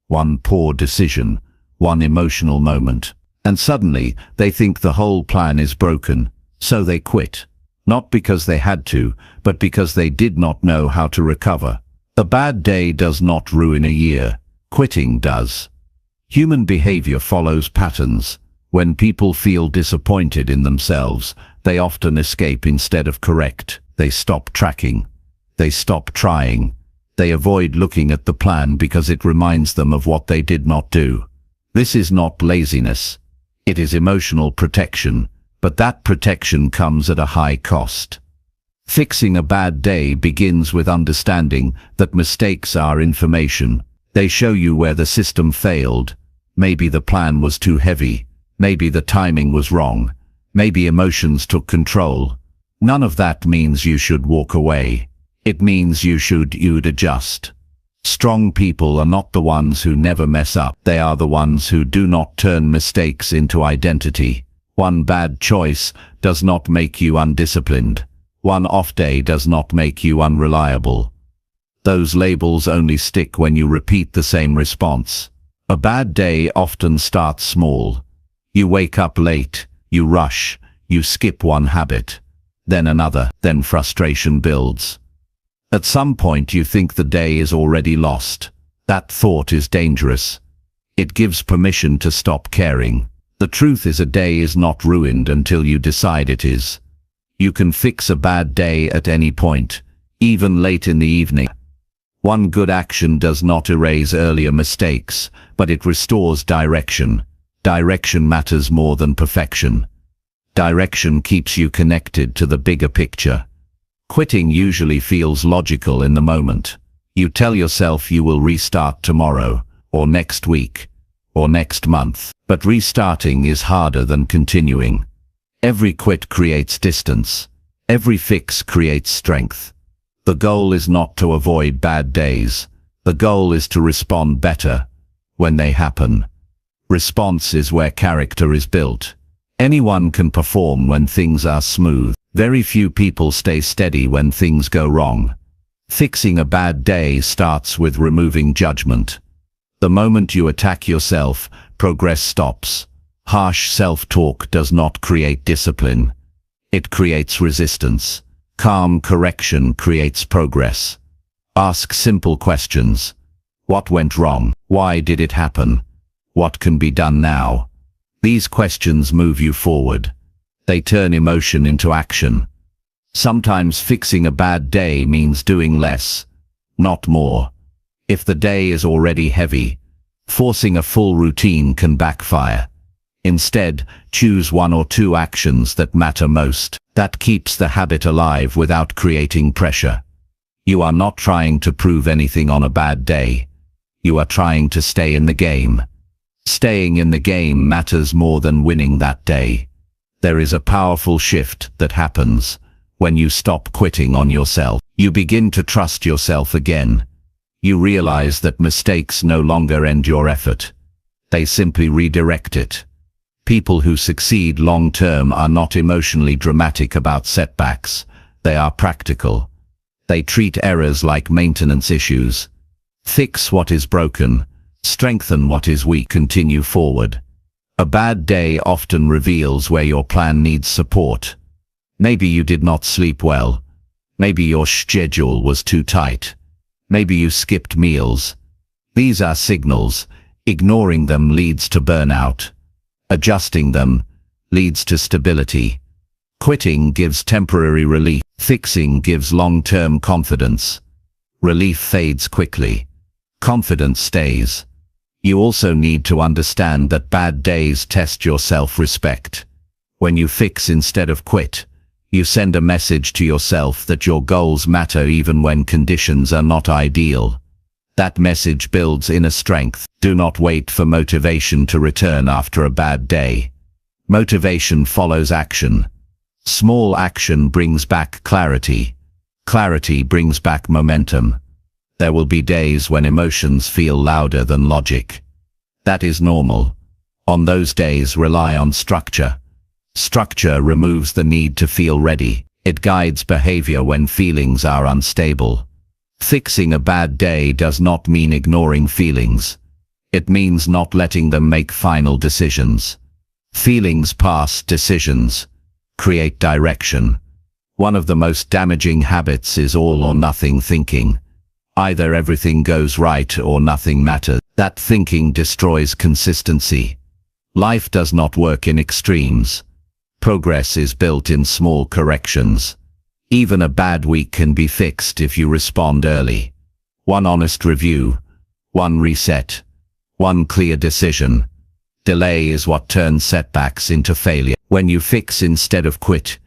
one poor decision, one emotional moment, and suddenly they think the whole plan is broken, so they quit. Not because they had to, but because they did not know how to recover. A bad day does not ruin a year. Quitting does. Human behavior follows patterns. When people feel disappointed in themselves, they often escape instead of correct. They stop tracking. They stop trying. They avoid looking at the plan because it reminds them of what they did not do. This is not laziness. It is emotional protection, but that protection comes at a high cost. Fixing a bad day begins with understanding that mistakes are information. They show you where the system failed. Maybe the plan was too heavy. Maybe the timing was wrong. Maybe emotions took control. None of that means you should walk away. It means you'd adjust. Strong people are not the ones who never mess up. They are the ones who do not turn mistakes into identity. One bad choice does not make you undisciplined. One off day does not make you unreliable. Those labels only stick when you repeat the same response. A bad day often starts small. You wake up late, you rush, you skip one habit, then another, then frustration builds. At some point you think the day is already lost. That thought is dangerous. It gives permission to stop caring. The truth is, a day is not ruined until you decide it is. You can fix a bad day at any point, even late in the evening. One good action does not erase earlier mistakes, but it restores direction. Direction matters more than perfection. Direction keeps you connected to the bigger picture. Quitting usually feels logical in the moment. You tell yourself you will restart tomorrow, or next week, or next month. But restarting is harder than continuing. Every quit creates distance. Every fix creates strength. The goal is not to avoid bad days. The goal is to respond better when they happen. Response is where character is built. Anyone can perform when things are smooth. Very few people stay steady when things go wrong. Fixing a bad day starts with removing judgment. The moment you attack yourself, progress stops. Harsh self-talk does not create discipline. It creates resistance. Calm correction creates progress. Ask simple questions. What went wrong? Why did it happen? What can be done now? These questions move you forward. They turn emotion into action. Sometimes fixing a bad day means doing less, not more. If the day is already heavy, forcing a full routine can backfire. Instead, choose one or two actions that matter most. That keeps the habit alive without creating pressure. You are not trying to prove anything on a bad day. You are trying to stay in the game. Staying in the game matters more than winning that day. There is a powerful shift that happens when you stop quitting on yourself. You begin to trust yourself again. You realize that mistakes no longer end your effort. They simply redirect it. People who succeed long-term are not emotionally dramatic about setbacks. They are practical. They treat errors like maintenance issues. Fix what is broken. Strengthen what is weak. Continue forward. A bad day often reveals where your plan needs support. Maybe you did not sleep well. Maybe your schedule was too tight. Maybe you skipped meals. These are signals. Ignoring them leads to burnout. Adjusting them leads to stability. Quitting gives temporary relief. Fixing gives long-term confidence. Relief fades quickly. Confidence stays. You also need to understand that bad days test your self-respect. When you fix instead of quit, you send a message to yourself that your goals matter even when conditions are not ideal. That message builds inner strength. Do not wait for motivation to return after a bad day. Motivation follows action. Small action brings back clarity. Clarity brings back momentum. There will be days when emotions feel louder than logic. That is normal. On those days, rely on structure. Structure removes the need to feel ready. It guides behavior when feelings are unstable. Fixing a bad day does not mean ignoring feelings. It means not letting them make final decisions. Feelings pass, decisions create direction. One of the most damaging habits is all or nothing thinking. Either everything goes right or nothing matters. That thinking destroys consistency. Life does not work in extremes. Progress is built in small corrections. Even a bad week can be fixed if you respond early. One honest review, one reset, one clear decision. Delay is what turns setbacks into failure. When you fix instead of quit,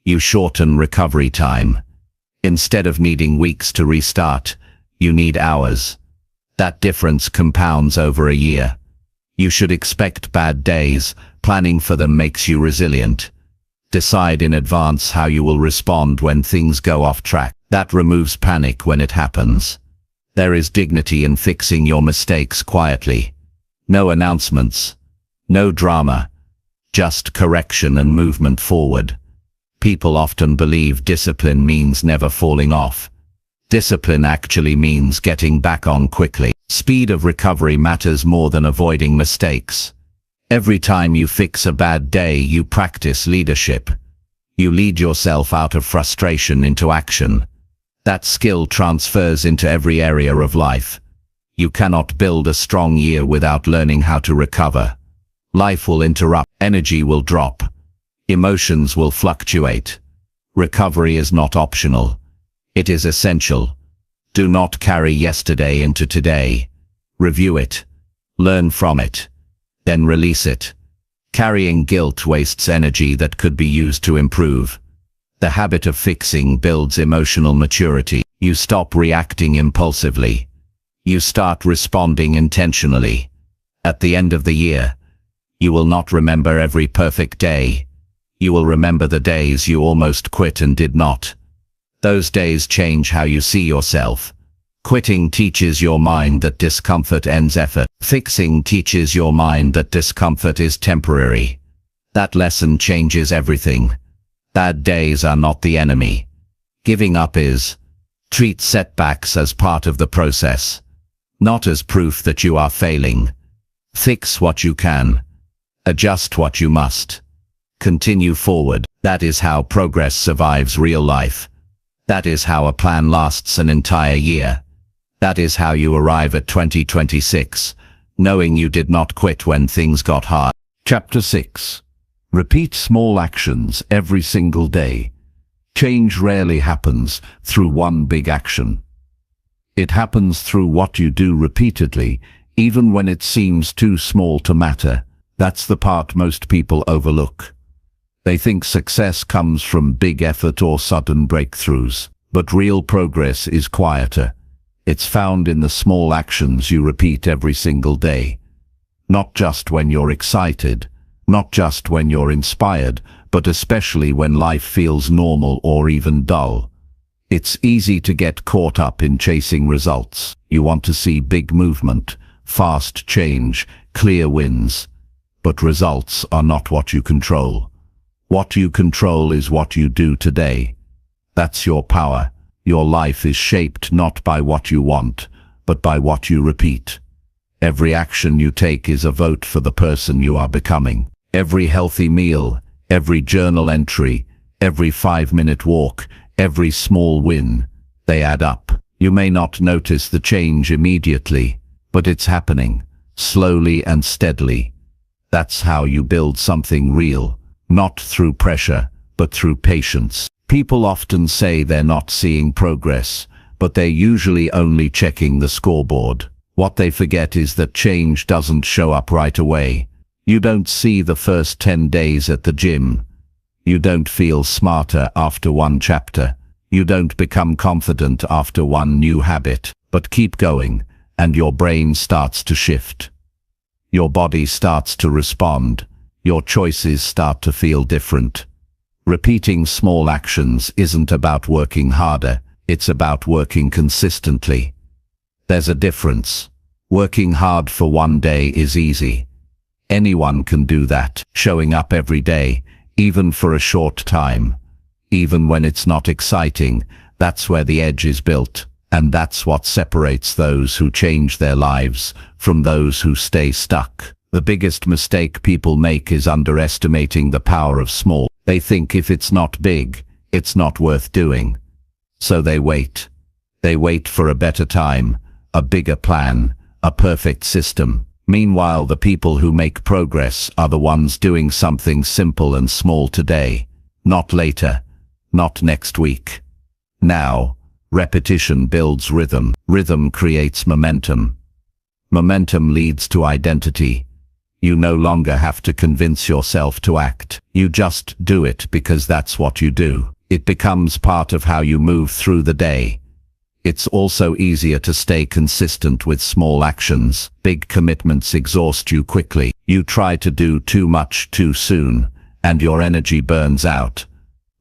you shorten recovery time. Instead of needing weeks to restart, you need hours. That difference compounds over a year. You should expect bad days. Planning for them makes you resilient. Decide in advance how you will respond when things go off track. That removes panic when it happens. There is dignity in fixing your mistakes quietly. No announcements. No drama. Just correction and movement forward. People often believe discipline means never falling off. Discipline actually means getting back on quickly. Speed of recovery matters more than avoiding mistakes. Every time you fix a bad day, you practice leadership. You lead yourself out of frustration into action. That skill transfers into every area of life. You cannot build a strong year without learning how to recover. Life will interrupt, energy will drop, emotions will fluctuate. Recovery is not optional. It is essential. Do not carry yesterday into today. Review it. Learn from it. Then release it. Carrying guilt wastes energy that could be used to improve. The habit of fixing builds emotional maturity. You stop reacting impulsively. You start responding intentionally. At the end of the year, you will not remember every perfect day. You will remember the days you almost quit and did not. Those days change how you see yourself. Quitting teaches your mind that discomfort ends effort. Fixing teaches your mind that discomfort is temporary. That lesson changes everything. Bad days are not the enemy. Giving up is. Treat setbacks as part of the process, not as proof that you are failing. Fix what you can. Adjust what you must. Continue forward. That is how progress survives real life. That is how a plan lasts an entire year. That is how you arrive at 2026, knowing you did not quit when things got hard. Chapter 6. Repeat small actions every single day. Change rarely happens through one big action. It happens through what you do repeatedly, even when it seems too small to matter. That's the part most people overlook. They think success comes from big effort or sudden breakthroughs, but real progress is quieter. It's found in the small actions you repeat every single day. Not just when you're excited, not just when you're inspired, but especially when life feels normal or even dull. It's easy to get caught up in chasing results. You want to see big movement, fast change, clear wins. But results are not what you control. What you control is what you do today. That's your power. Your life is shaped not by what you want, but by what you repeat. Every action you take is a vote for the person you are becoming. Every healthy meal, every journal entry, every 5-minute walk, every small win, they add up. You may not notice the change immediately, but it's happening, slowly and steadily. That's how you build something real, not through pressure, but through patience. People often say they're not seeing progress, but they're usually only checking the scoreboard. What they forget is that change doesn't show up right away. You don't see the first 10 days at the gym. You don't feel smarter after one chapter. You don't become confident after one new habit. But keep going, and your brain starts to shift. Your body starts to respond. Your choices start to feel different. Repeating small actions isn't about working harder, it's about working consistently. There's a difference. Working hard for one day is easy. Anyone can do that, showing up every day, even for a short time. Even when it's not exciting, that's where the edge is built, and that's what separates those who change their lives from those who stay stuck. The biggest mistake people make is underestimating the power of small. They think if it's not big, it's not worth doing. So they wait. They wait for a better time, a bigger plan, a perfect system. Meanwhile, the people who make progress are the ones doing something simple and small today. Not later. Not next week. Now. Repetition builds rhythm. Rhythm creates momentum. Momentum leads to identity. You no longer have to convince yourself to act. You just do it because that's what you do. It becomes part of how you move through the day. It's also easier to stay consistent with small actions. Big commitments exhaust you quickly. You try to do too much too soon, and your energy burns out.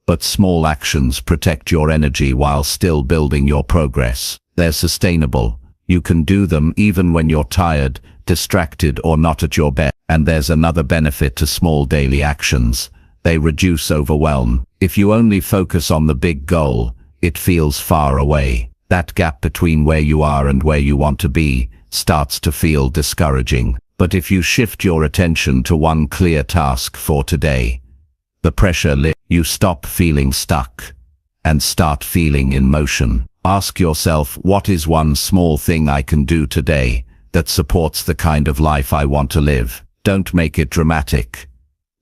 But small actions protect your energy while still building your progress. They're sustainable. You can do them even when you're tired, distracted, or not at your best. And there's another benefit to small daily actions. They reduce overwhelm. If you only focus on the big goal, it feels far away. That gap between where you are and where you want to be starts to feel discouraging. But if you shift your attention to one clear task for today, the pressure lifts. You stop feeling stuck and start feeling in motion. Ask yourself, what is one small thing I can do today that supports the kind of life I want to live? Don't make it dramatic.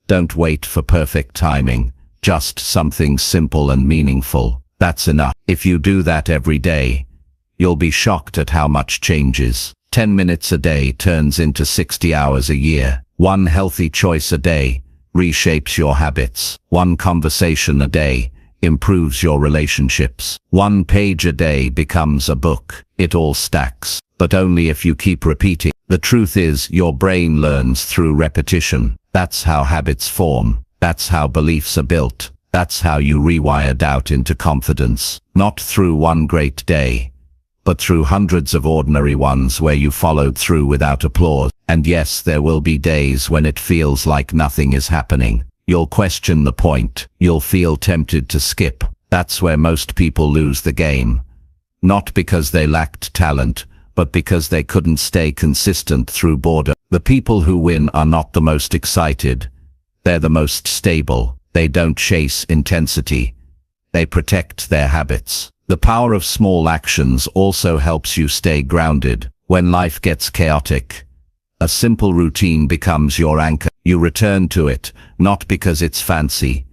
Don't wait for perfect timing. Just something simple and meaningful. That's enough. If you do that every day, you'll be shocked at how much changes. 10 minutes a day turns into 60 hours a year. One healthy choice a day reshapes your habits. One conversation a day improves your relationships. One page a day becomes a book. It all stacks, but only if you keep repeating. The truth is, your brain learns through repetition. That's how habits form. That's how beliefs are built. That's how you rewire doubt into confidence. Not through one great day, but through hundreds of ordinary ones where you followed through without applause. And yes, there will be days when it feels like nothing is happening. You'll question the point. You'll feel tempted to skip. That's where most people lose the game. Not because they lacked talent, but because they couldn't stay consistent through boredom. The people who win are not the most excited. They're the most stable. They don't chase intensity. They protect their habits. The power of small actions also helps you stay grounded. When life gets chaotic, a simple routine becomes your anchor. You return to it, not because it's fancy,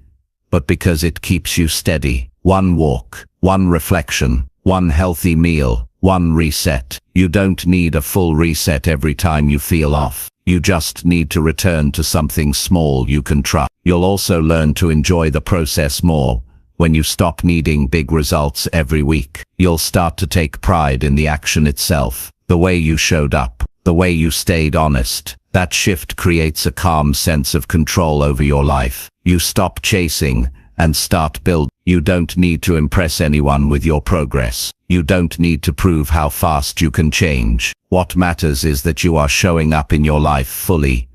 but because it keeps you steady. One walk, one reflection, one healthy meal, one reset. You don't need a full reset every time you feel off. You just need to return to something small you can trust. You'll also learn to enjoy the process more. When you stop needing big results every week, you'll start to take pride in the action itself. The way you showed up, the way you stayed honest. That shift creates a calm sense of control over your life. You stop chasing and start building. You don't need to impress anyone with your progress. You don't need to prove how fast you can change. What matters is that you are showing up in your life fully,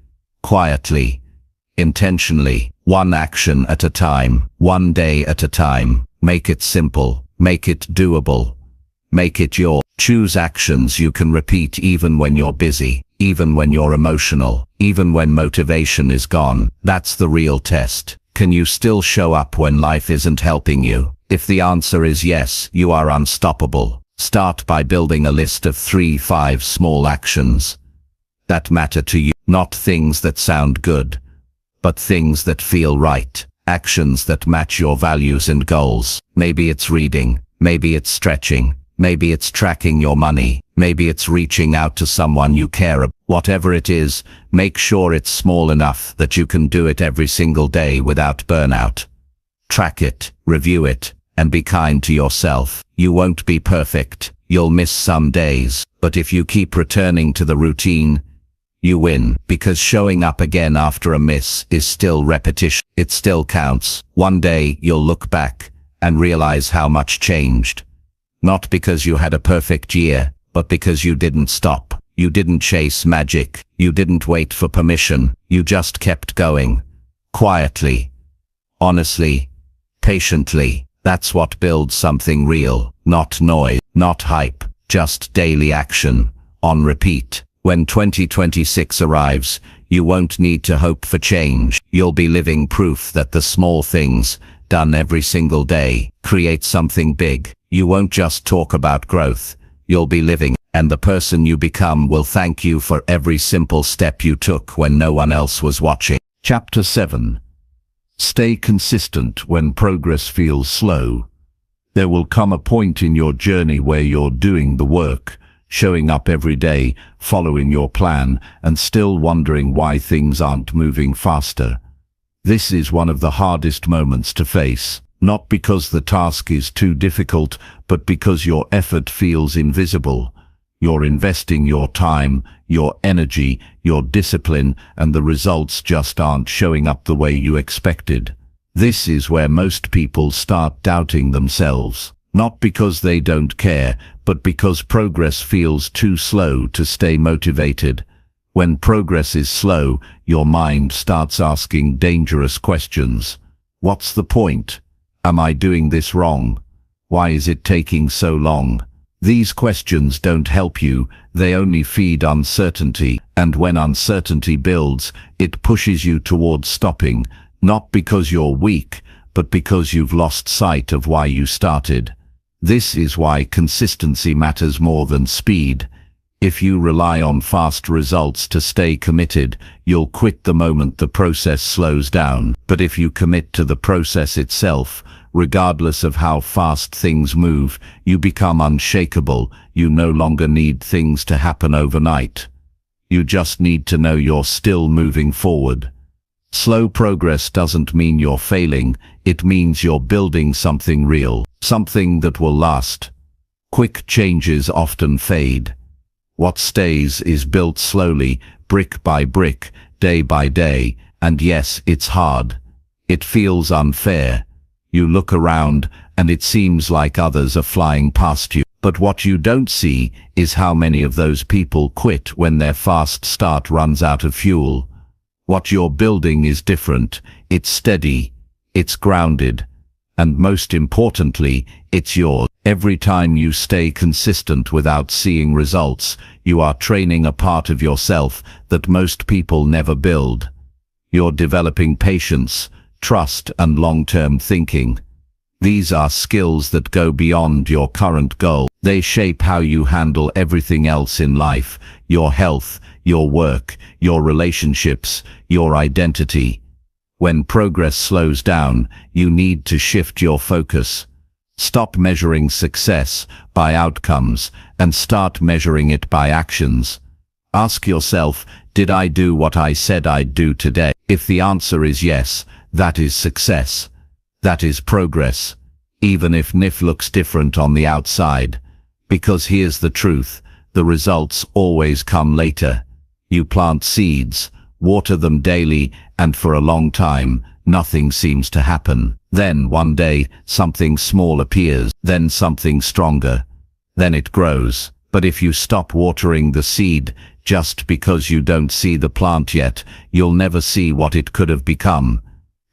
quietly, intentionally, one action at a time, one day at a time. Make it simple, make it doable, make it yours. Choose actions you can repeat even when you're busy, even when you're emotional, even when motivation is gone. That's the real test. Can you still show up when life isn't helping you? If the answer is yes, you are unstoppable. Start by building a list of 3-5 small actions that matter to you. Not things that sound good, but things that feel right. Actions that match your values and goals. Maybe it's reading, maybe it's stretching, Maybe it's tracking your money. Maybe it's reaching out to someone you care about. Whatever it is, make sure it's small enough that you can do it every single day without burnout. Track it, review it, and be kind to yourself. You won't be perfect. You'll miss some days, but if you keep returning to the routine, you win, because showing up again after a miss is still repetition. It still counts. One day you'll look back and realize how much changed. Not because you had a perfect year, but because you didn't stop. You didn't chase magic. You didn't wait for permission. You just kept going. Quietly. Honestly. Patiently. That's what builds something real. Not noise. Not hype. Just daily action. On repeat. When 2026 arrives, you won't need to hope for change. You'll be living proof that the small things, done every single day, create something big. You won't just talk about growth. You'll be living, and the person you become will thank you for every simple step you took when no one else was watching. Chapter 7. Stay consistent when progress feels slow. There will come a point in your journey where you're doing the work, showing up every day, following your plan, and still wondering why things aren't moving faster. This is one of the hardest moments to face, not because the task is too difficult, but because your effort feels invisible. You're investing your time, your energy, your discipline, and the results just aren't showing up the way you expected. This is where most people start doubting themselves. Not because they don't care, but because progress feels too slow to stay motivated. When progress is slow, your mind starts asking dangerous questions. What's the point? Am I doing this wrong? Why is it taking so long? These questions don't help you, they only feed uncertainty, and when uncertainty builds, it pushes you towards stopping, not because you're weak, but because you've lost sight of why you started. This is why consistency matters more than speed. If you rely on fast results to stay committed, you'll quit the moment the process slows down. But if you commit to the process itself, regardless of how fast things move, you become unshakable. You no longer need things to happen overnight. You just need to know you're still moving forward. Slow progress doesn't mean you're failing, it means you're building something real, something that will last. Quick changes often fade. What stays is built slowly, brick by brick, day by day, and yes, it's hard. It feels unfair. You look around, and it seems like others are flying past you. But what you don't see is how many of those people quit when their fast start runs out of fuel. What you're building is different, it's steady, it's grounded, and most importantly, it's yours. Every time you stay consistent without seeing results, you are training a part of yourself that most people never build. You're developing patience, trust, and long-term thinking. These are skills that go beyond your current goal. They shape how you handle everything else in life, your health, your work, your relationships, your identity. When progress slows down, you need to shift your focus. Stop measuring success by outcomes and start measuring it by actions. Ask yourself, did I do what I said I'd do today? If the answer is yes, that is success. That is progress. Even if NIF looks different on the outside. Because here's the truth, the results always come later. You plant seeds, water them daily, and for a long time, nothing seems to happen. Then one day, something small appears, then something stronger. Then it grows. But if you stop watering the seed, just because you don't see the plant yet, you'll never see what it could have become.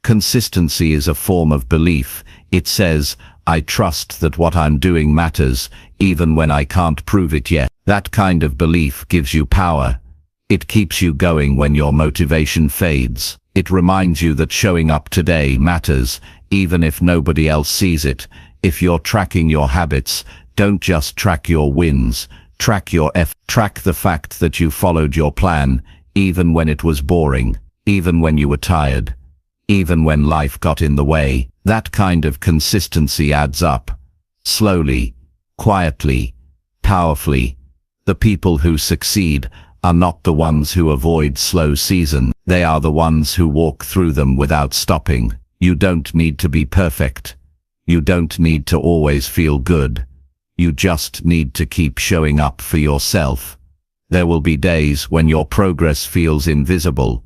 Consistency is a form of belief. It says, I trust that what I'm doing matters, even when I can't prove it yet. That kind of belief gives you power. It keeps you going when your motivation fades. It reminds you that showing up today matters, even if nobody else sees it. If you're tracking your habits, don't just track your wins. Track your effort. Track the fact that you followed your plan, even when it was boring, even when you were tired, even when life got in the way. That kind of consistency adds up. Slowly, quietly, powerfully. The people who succeed are not the ones who avoid slow seasons. They are the ones who walk through them without stopping. You don't need to be perfect. You don't need to always feel good. You just need to keep showing up for yourself. There will be days when your progress feels invisible.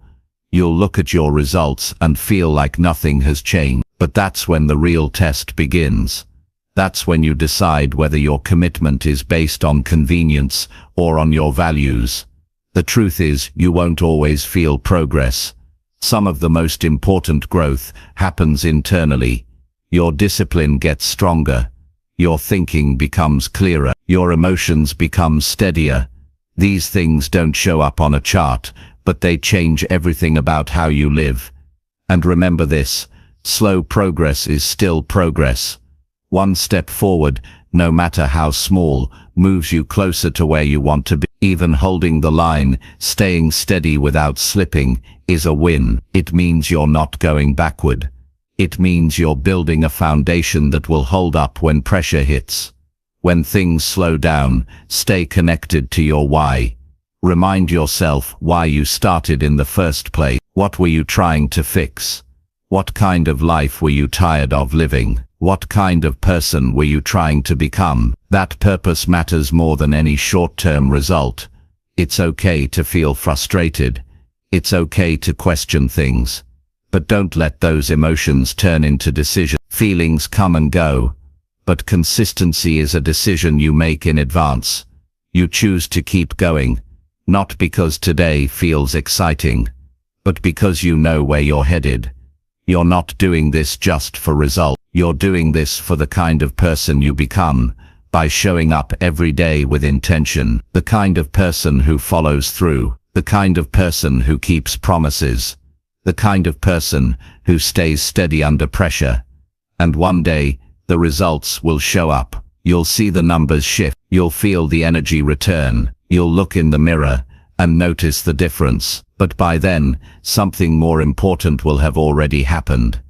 You'll look at your results and feel like nothing has changed. But that's when the real test begins. That's when you decide whether your commitment is based on convenience or on your values. The truth is, you won't always feel progress. Some of the most important growth happens internally. Your discipline gets stronger. Your thinking becomes clearer. Your emotions become steadier. These things don't show up on a chart, but they change everything about how you live. And remember this, slow progress is still progress. One step forward, no matter how small, moves you closer to where you want to be. Even holding the line, staying steady without slipping, is a win. It means you're not going backward. It means you're building a foundation that will hold up when pressure hits. When things slow down, stay connected to your why. Remind yourself why you started in the first place. What were you trying to fix? What kind of life were you tired of living? What kind of person were you trying to become? That purpose matters more than any short-term result. It's okay to feel frustrated. It's okay to question things. But don't let those emotions turn into decisions. Feelings come and go. But consistency is a decision you make in advance. You choose to keep going, not because today feels exciting, but because you know where you're headed. You're not doing this just for results. You're doing this for the kind of person you become, by showing up every day with intention, the kind of person who follows through, the kind of person who keeps promises, the kind of person who stays steady under pressure. And one day, the results will show up. You'll see the numbers shift. You'll feel the energy return. You'll look in the mirror and notice the difference. But by then, something more important will have already happened.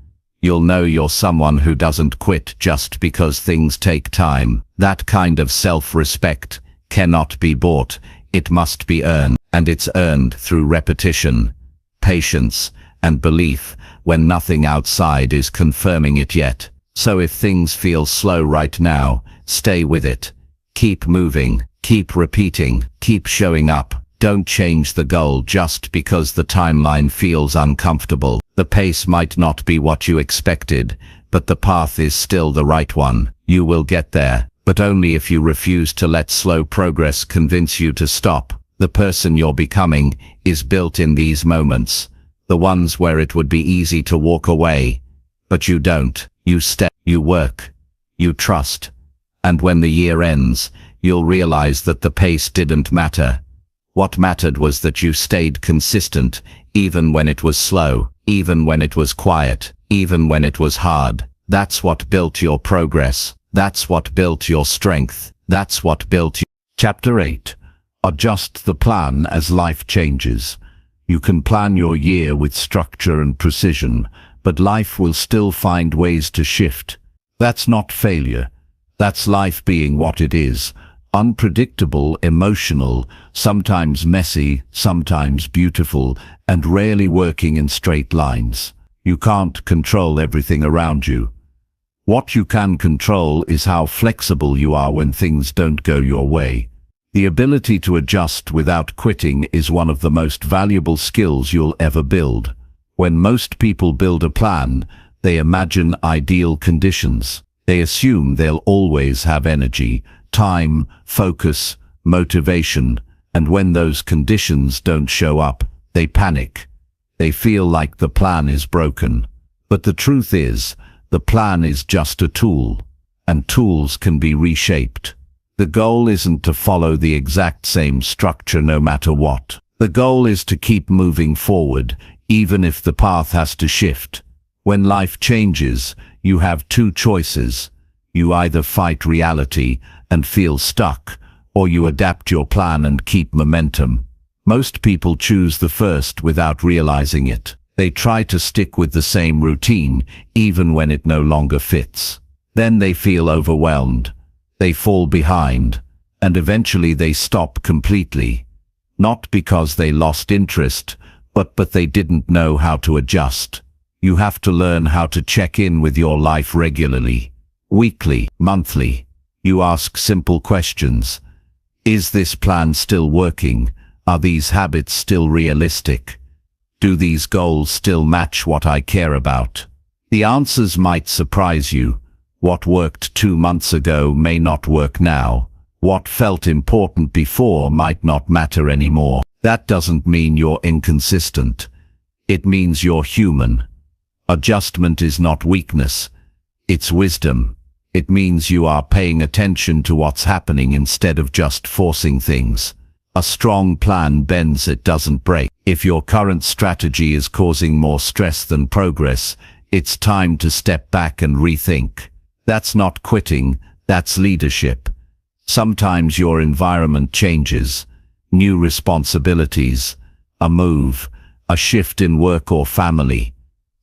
You'll know you're someone who doesn't quit just because things take time. That kind of self-respect cannot be bought. It must be earned. And it's earned through repetition, patience, and belief when nothing outside is confirming it yet. So if things feel slow right now, stay with it. Keep moving, keep repeating, keep showing up. Don't change the goal just because the timeline feels uncomfortable. The pace might not be what you expected, but the path is still the right one. You will get there, but only if you refuse to let slow progress convince you to stop. The person you're becoming is built in these moments, the ones where it would be easy to walk away. But you don't. You step, you work, you trust. And when the year ends, you'll realize that the pace didn't matter. What mattered was that you stayed consistent, even when it was slow, even when it was quiet, even when it was hard. That's what built your progress. That's what built your strength. That's what built you. Chapter 8. Adjust the plan as life changes. You can plan your year with structure and precision, but life will still find ways to shift. That's not failure. That's life being what it is. Unpredictable, emotional, sometimes messy, sometimes beautiful, and rarely working in straight lines. You can't control everything around you. What you can control is how flexible you are when things don't go your way. The ability to adjust without quitting is one of the most valuable skills you'll ever build. When most people build a plan, they imagine ideal conditions. They assume they'll always have energy, time, focus, motivation, and when those conditions don't show up, they panic. They feel like the plan is broken. But the truth is, the plan is just a tool, and tools can be reshaped. The goal isn't to follow the exact same structure no matter what. The goal is to keep moving forward, even if the path has to shift. When life changes, you have two choices. You either fight reality and feel stuck, or you adapt your plan and keep momentum. Most people choose the first without realizing it. They try to stick with the same routine, even when it no longer fits. Then they feel overwhelmed. They fall behind, and eventually they stop completely. Not because they lost interest, but they didn't know how to adjust. You have to learn how to check in with your life regularly, weekly, monthly. You ask simple questions. Is this plan still working? Are these habits still realistic? Do these goals still match what I care about? The answers might surprise you. What worked 2 months ago may not work now. What felt important before might not matter anymore. That doesn't mean you're inconsistent. It means you're human. Adjustment is not weakness. It's wisdom. It means you are paying attention to what's happening instead of just forcing things. A strong plan bends, it doesn't break. If your current strategy is causing more stress than progress, it's time to step back and rethink. That's not quitting, that's leadership. Sometimes your environment changes. New responsibilities, a move, a shift in work or family.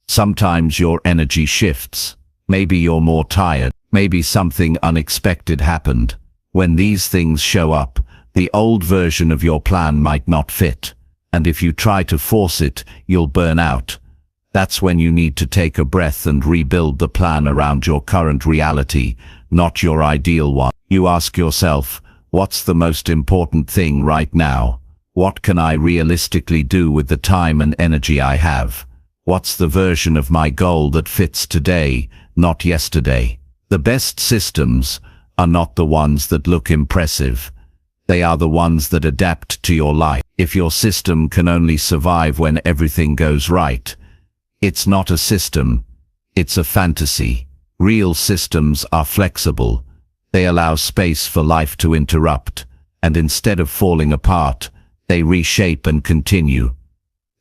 Sometimes your energy shifts. Maybe you're more tired. Maybe something unexpected happened. When these things show up, the old version of your plan might not fit. And if you try to force it, you'll burn out. That's when you need to take a breath and rebuild the plan around your current reality, not your ideal one. You ask yourself, what's the most important thing right now? What can I realistically do with the time and energy I have? What's the version of my goal that fits today, not yesterday? The best systems are not the ones that look impressive. They are the ones that adapt to your life. If your system can only survive when everything goes right, it's not a system, it's a fantasy. Real systems are flexible. They allow space for life to interrupt, and instead of falling apart, they reshape and continue.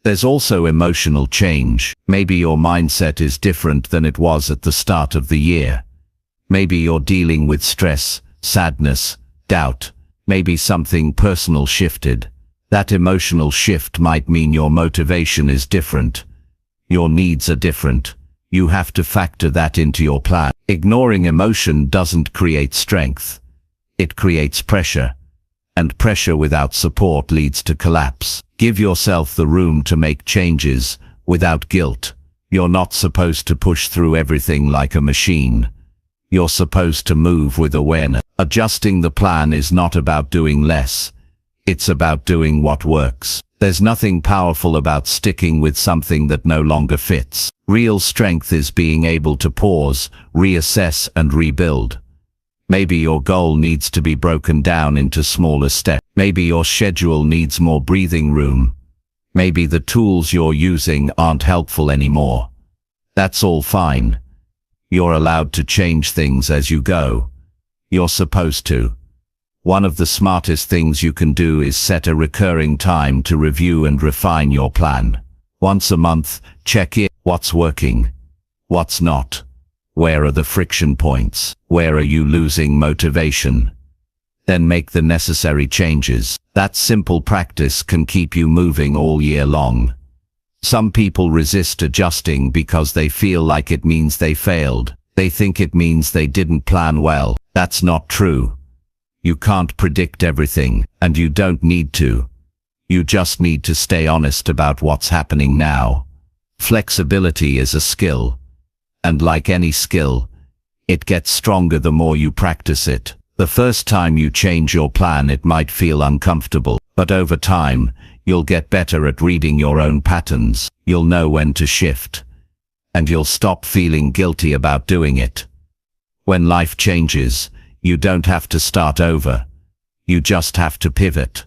There's also emotional change. Maybe your mindset is different than it was at the start of the year. Maybe you're dealing with stress, sadness, doubt. Maybe something personal shifted. That emotional shift might mean your motivation is different. Your needs are different. You have to factor that into your plan. Ignoring emotion doesn't create strength. It creates pressure. And pressure without support leads to collapse. Give yourself the room to make changes without guilt. You're not supposed to push through everything like a machine. You're supposed to move with awareness. Adjusting the plan is not about doing less. It's about doing what works. There's nothing powerful about sticking with something that no longer fits. Real strength is being able to pause, reassess, and rebuild. Maybe your goal needs to be broken down into smaller steps. Maybe your schedule needs more breathing room. Maybe the tools you're using aren't helpful anymore. That's all fine. You're allowed to change things as you go. You're supposed to. One of the smartest things you can do is set a recurring time to review and refine your plan. Once a month, check in. What's working? What's not? Where are the friction points? Where are you losing motivation? Then make the necessary changes. That simple practice can keep you moving all year long. Some people resist adjusting because they feel like it means they failed. They think it means they didn't plan well. That's not true. You can't predict everything, and you don't need to. You just need to stay honest about what's happening now. Flexibility is a skill. And like any skill, it gets stronger the more you practice it. The first time you change your plan, it might feel uncomfortable, but over time, you'll get better at reading your own patterns. You'll know when to shift, and you'll stop feeling guilty about doing it. When life changes, you don't have to start over. You just have to pivot.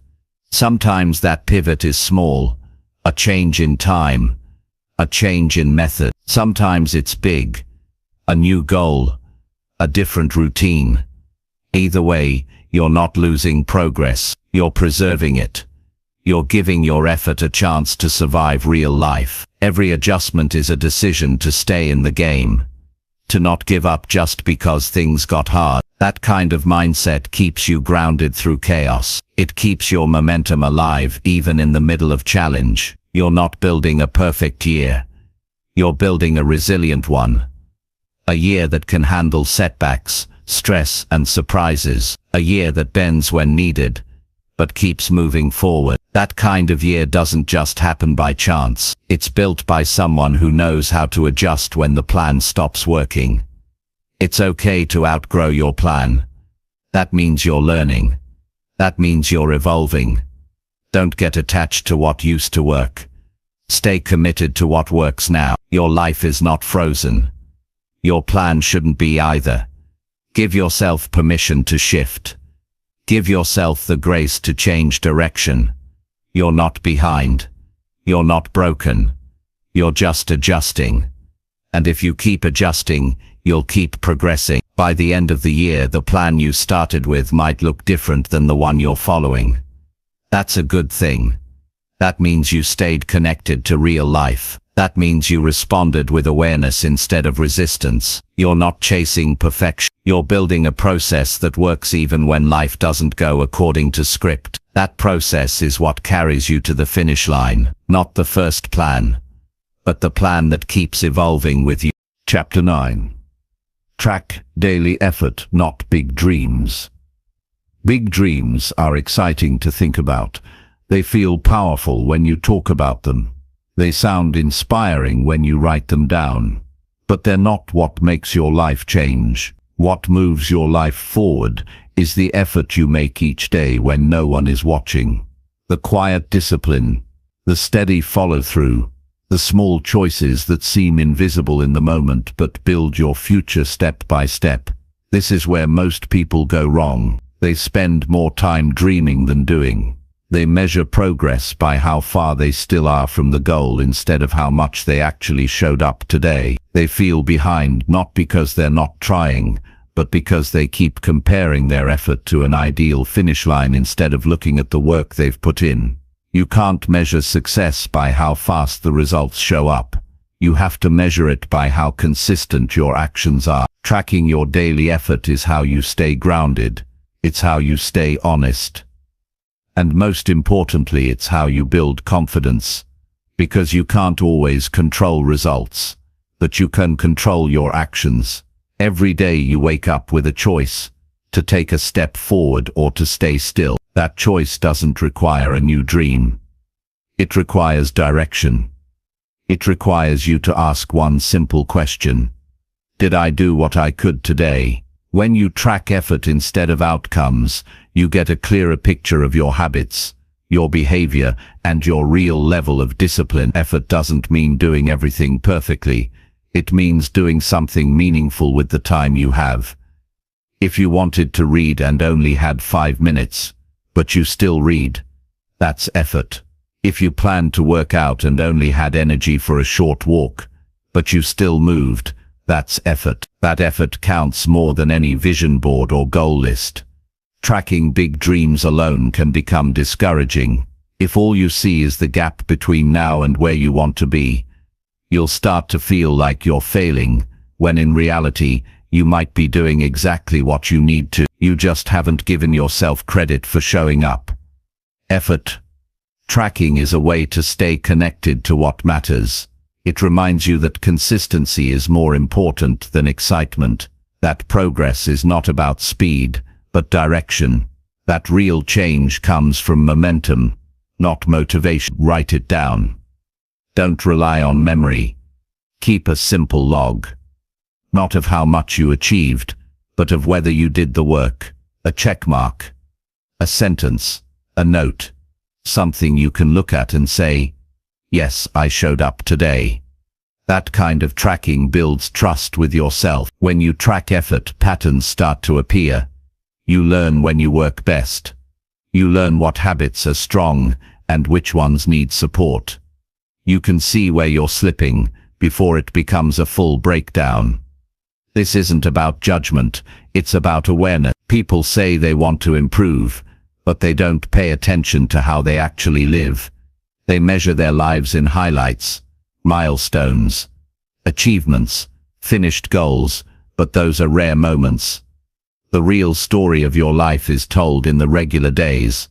Sometimes that pivot is small, a change in time, a change in method. Sometimes it's big, a new goal, a different routine. Either way, you're not losing progress, you're preserving it. You're giving your effort a chance to survive real life. Every adjustment is a decision to stay in the game, to not give up just because things got hard. That kind of mindset keeps you grounded through chaos. It keeps your momentum alive even in the middle of challenge. You're not building a perfect year. You're building a resilient one. A year that can handle setbacks, stress and surprises. A year that bends when needed, but keeps moving forward. That kind of year doesn't just happen by chance. It's built by someone who knows how to adjust when the plan stops working. It's okay to outgrow your plan. That means you're learning. That means you're evolving. Don't get attached to what used to work. Stay committed to what works now. Your life is not frozen. Your plan shouldn't be either. Give yourself permission to shift. Give yourself the grace to change direction. You're not behind. You're not broken. You're just adjusting. And if you keep adjusting, you'll keep progressing. By the end of the year, the plan you started with might look different than the one you're following. That's a good thing. That means you stayed connected to real life. That means you responded with awareness instead of resistance. You're not chasing perfection. You're building a process that works even when life doesn't go according to script. That process is what carries you to the finish line, not the first plan, but the plan that keeps evolving with you. Chapter 9. Track daily effort, not big dreams. Big dreams are exciting to think about. They feel powerful when you talk about them. They sound inspiring when you write them down. But they're not what makes your life change. What moves your life forward is the effort you make each day when no one is watching. The quiet discipline, the steady follow-through, the small choices that seem invisible in the moment but build your future step by step. This is where most people go wrong. They spend more time dreaming than doing. They measure progress by how far they still are from the goal instead of how much they actually showed up today. They feel behind not because they're not trying, but because they keep comparing their effort to an ideal finish line instead of looking at the work they've put in. You can't measure success by how fast the results show up. You have to measure it by how consistent your actions are. Tracking your daily effort is how you stay grounded. It's how you stay honest. And most importantly, it's how you build confidence. Because you can't always control results, but you can control your actions. Every day you wake up with a choice, to take a step forward or to stay still. That choice doesn't require a new dream. It requires direction. It requires you to ask one simple question. Did I do what I could today? When you track effort instead of outcomes, you get a clearer picture of your habits, your behavior, and your real level of discipline. Effort doesn't mean doing everything perfectly. It means doing something meaningful with the time you have. If you wanted to read and only had 5 minutes, but you still read, that's effort. If you planned to work out and only had energy for a short walk, but you still moved, that's effort. That effort counts more than any vision board or goal list. Tracking big dreams alone can become discouraging. If all you see is the gap between now and where you want to be, you'll start to feel like you're failing, when in reality, you might be doing exactly what you need to. You just haven't given yourself credit for showing up. Effort tracking is a way to stay connected to what matters. It reminds you that consistency is more important than excitement, that progress is not about speed, but direction, that real change comes from momentum, not motivation. Write it down. Don't rely on memory. Keep a simple log. Not of how much you achieved, but of whether you did the work. A check mark, a sentence, a note, something you can look at and say, yes, I showed up today. That kind of tracking builds trust with yourself. When you track effort, patterns start to appear. You learn when you work best. You learn what habits are strong and which ones need support. You can see where you're slipping before it becomes a full breakdown. This isn't about judgment, it's about awareness. People say they want to improve, but they don't pay attention to how they actually live. They measure their lives in highlights, milestones, achievements, finished goals, but those are rare moments. The real story of your life is told in the regular days,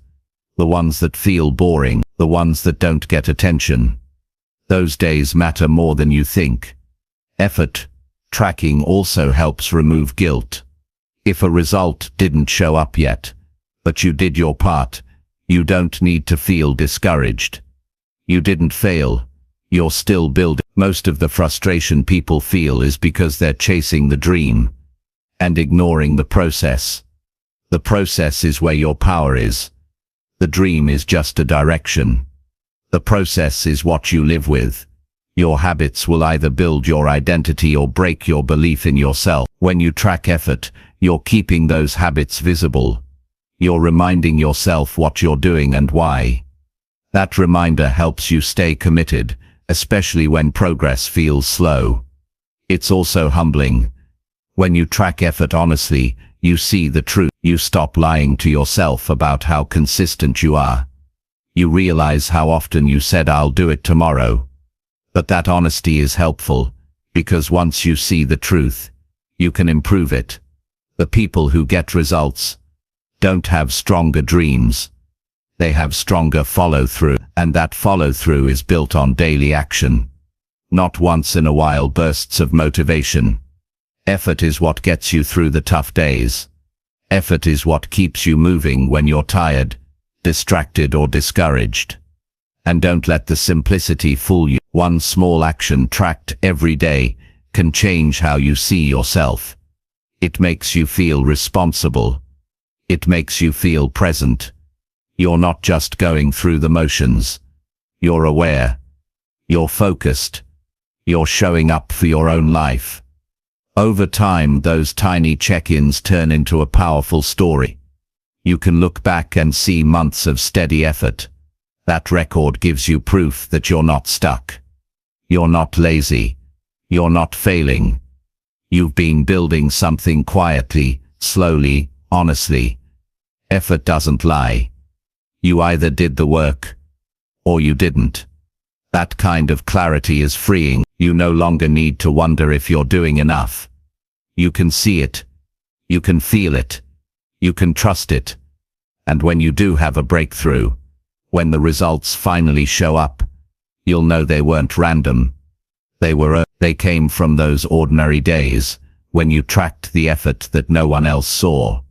the ones that feel boring, the ones that don't get attention. Those days matter more than you think. Effort tracking also helps remove guilt. If a result didn't show up yet, but you did your part, you don't need to feel discouraged. You didn't fail. You're still building. Most of the frustration people feel is because they're chasing the dream and ignoring the process. The process is where your power is. The dream is just a direction. The process is what you live with. Your habits will either build your identity or break your belief in yourself. When you track effort, you're keeping those habits visible. You're reminding yourself what you're doing and why. That reminder helps you stay committed, especially when progress feels slow. It's also humbling. When you track effort honestly, you see the truth. You stop lying to yourself about how consistent you are. You realize how often you said I'll do it tomorrow. But that honesty is helpful, because once you see the truth, you can improve it. The people who get results don't have stronger dreams. They have stronger follow-through, and that follow-through is built on daily action, not once in a while bursts of motivation. Effort is what gets you through the tough days. Effort is what keeps you moving when you're tired, distracted or discouraged. And don't let the simplicity fool you. One small action tracked every day can change how you see yourself. It makes you feel responsible. It makes you feel present. You're not just going through the motions. You're aware. You're focused. You're showing up for your own life. Over time, those tiny check-ins turn into a powerful story. You can look back and see months of steady effort. That record gives you proof that you're not stuck. You're not lazy. You're not failing. You've been building something quietly, slowly, honestly. Effort doesn't lie. You either did the work, or you didn't. That kind of clarity is freeing. You no longer need to wonder if you're doing enough. You can see it. You can feel it. You can trust it. And when you do have a breakthrough, when the results finally show up, you'll know they weren't random. They came from those ordinary days, when you tracked the effort that no one else saw.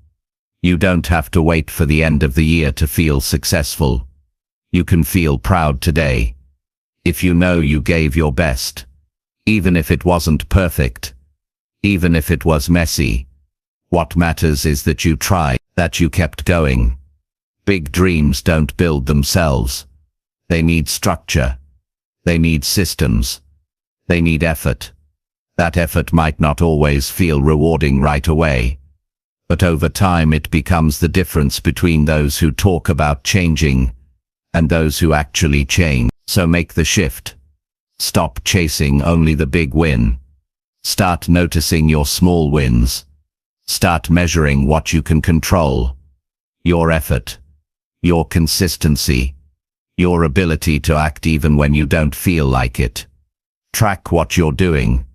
You don't have to wait for the end of the year to feel successful. You can feel proud today. If you know you gave your best, even if it wasn't perfect, even if it was messy, what matters is that you tried, that you kept going. Big dreams don't build themselves. They need structure. They need systems. They need effort. That effort might not always feel rewarding right away, but over time it becomes the difference between those who talk about changing and those who actually change. So make the shift. Stop chasing only the big win. Start noticing your small wins. Start measuring what you can control. Your effort. Your consistency. Your ability to act even when you don't feel like it. Track what you're doing,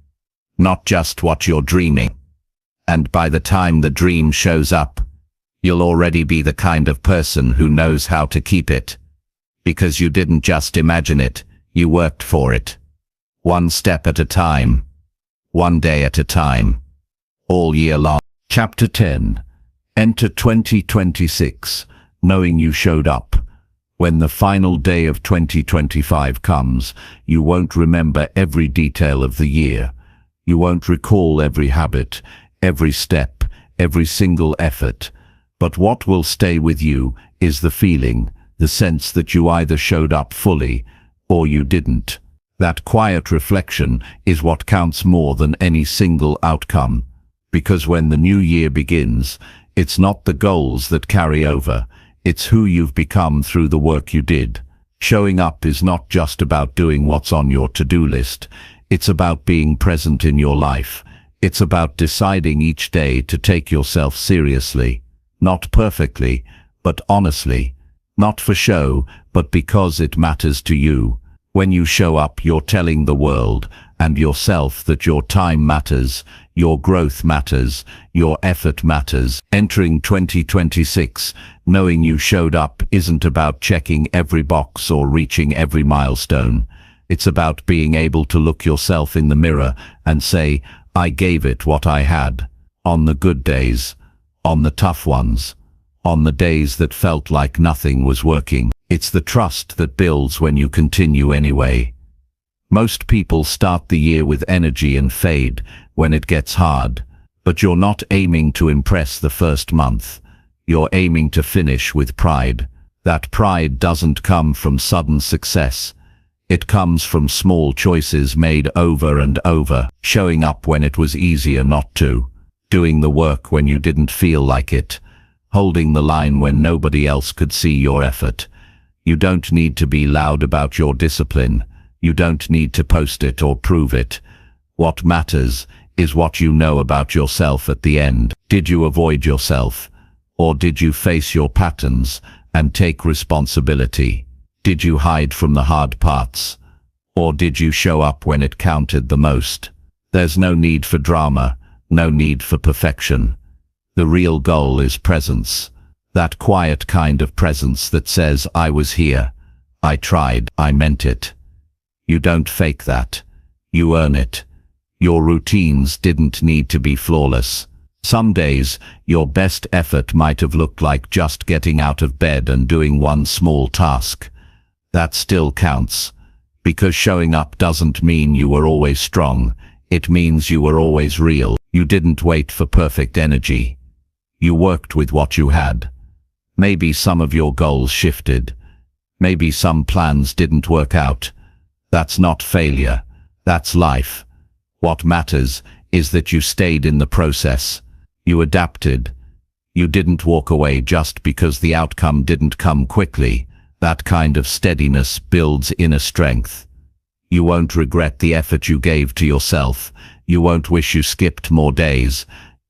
not just what you're dreaming. And by the time the dream shows up, you'll already be the kind of person who knows how to keep it. Because you didn't just imagine it, you worked for it. One step at a time. One day at a time. All year long. Chapter 10. Enter 2026, knowing you showed up. When the final day of 2025 comes, you won't remember every detail of the year. You won't recall every habit, every step, every single effort. But what will stay with you is the feeling, the sense that you either showed up fully or you didn't. That quiet reflection is what counts more than any single outcome. Because when the new year begins, it's not the goals that carry over. It's who you've become through the work you did. Showing up is not just about doing what's on your to-do list. It's about being present in your life. It's about deciding each day to take yourself seriously. Not perfectly, but honestly. Not for show, but because it matters to you. When you show up, you're telling the world and yourself that your time matters, your growth matters, your effort matters. Entering 2026, knowing you showed up isn't about checking every box or reaching every milestone. It's about being able to look yourself in the mirror and say, I gave it what I had. On the good days, on the tough ones, on the days that felt like nothing was working. It's the trust that builds when you continue anyway. Most people start the year with energy and fade when it gets hard, but you're not aiming to impress the first month. You're aiming to finish with pride. That pride doesn't come from sudden success. It comes from small choices made over and over, showing up when it was easier not to, doing the work when you didn't feel like it, holding the line when nobody else could see your effort. You don't need to be loud about your discipline. You don't need to post it or prove it. What matters is what you know about yourself at the end. Did you avoid yourself? Or did you face your patterns and take responsibility? Did you hide from the hard parts? Or did you show up when it counted the most? There's no need for drama, no need for perfection. The real goal is presence. That quiet kind of presence that says, I was here, I tried, I meant it. You don't fake that. You earn it. Your routines didn't need to be flawless. Some days, your best effort might have looked like just getting out of bed and doing one small task. That still counts, because showing up doesn't mean you were always strong. It means you were always real. You didn't wait for perfect energy. You worked with what you had. Maybe some of your goals shifted. Maybe some plans didn't work out. That's not failure. That's life. What matters is that you stayed in the process. You adapted. You didn't walk away just because the outcome didn't come quickly. That kind of steadiness builds inner strength. You won't regret the effort you gave to yourself. You won't wish you skipped more days.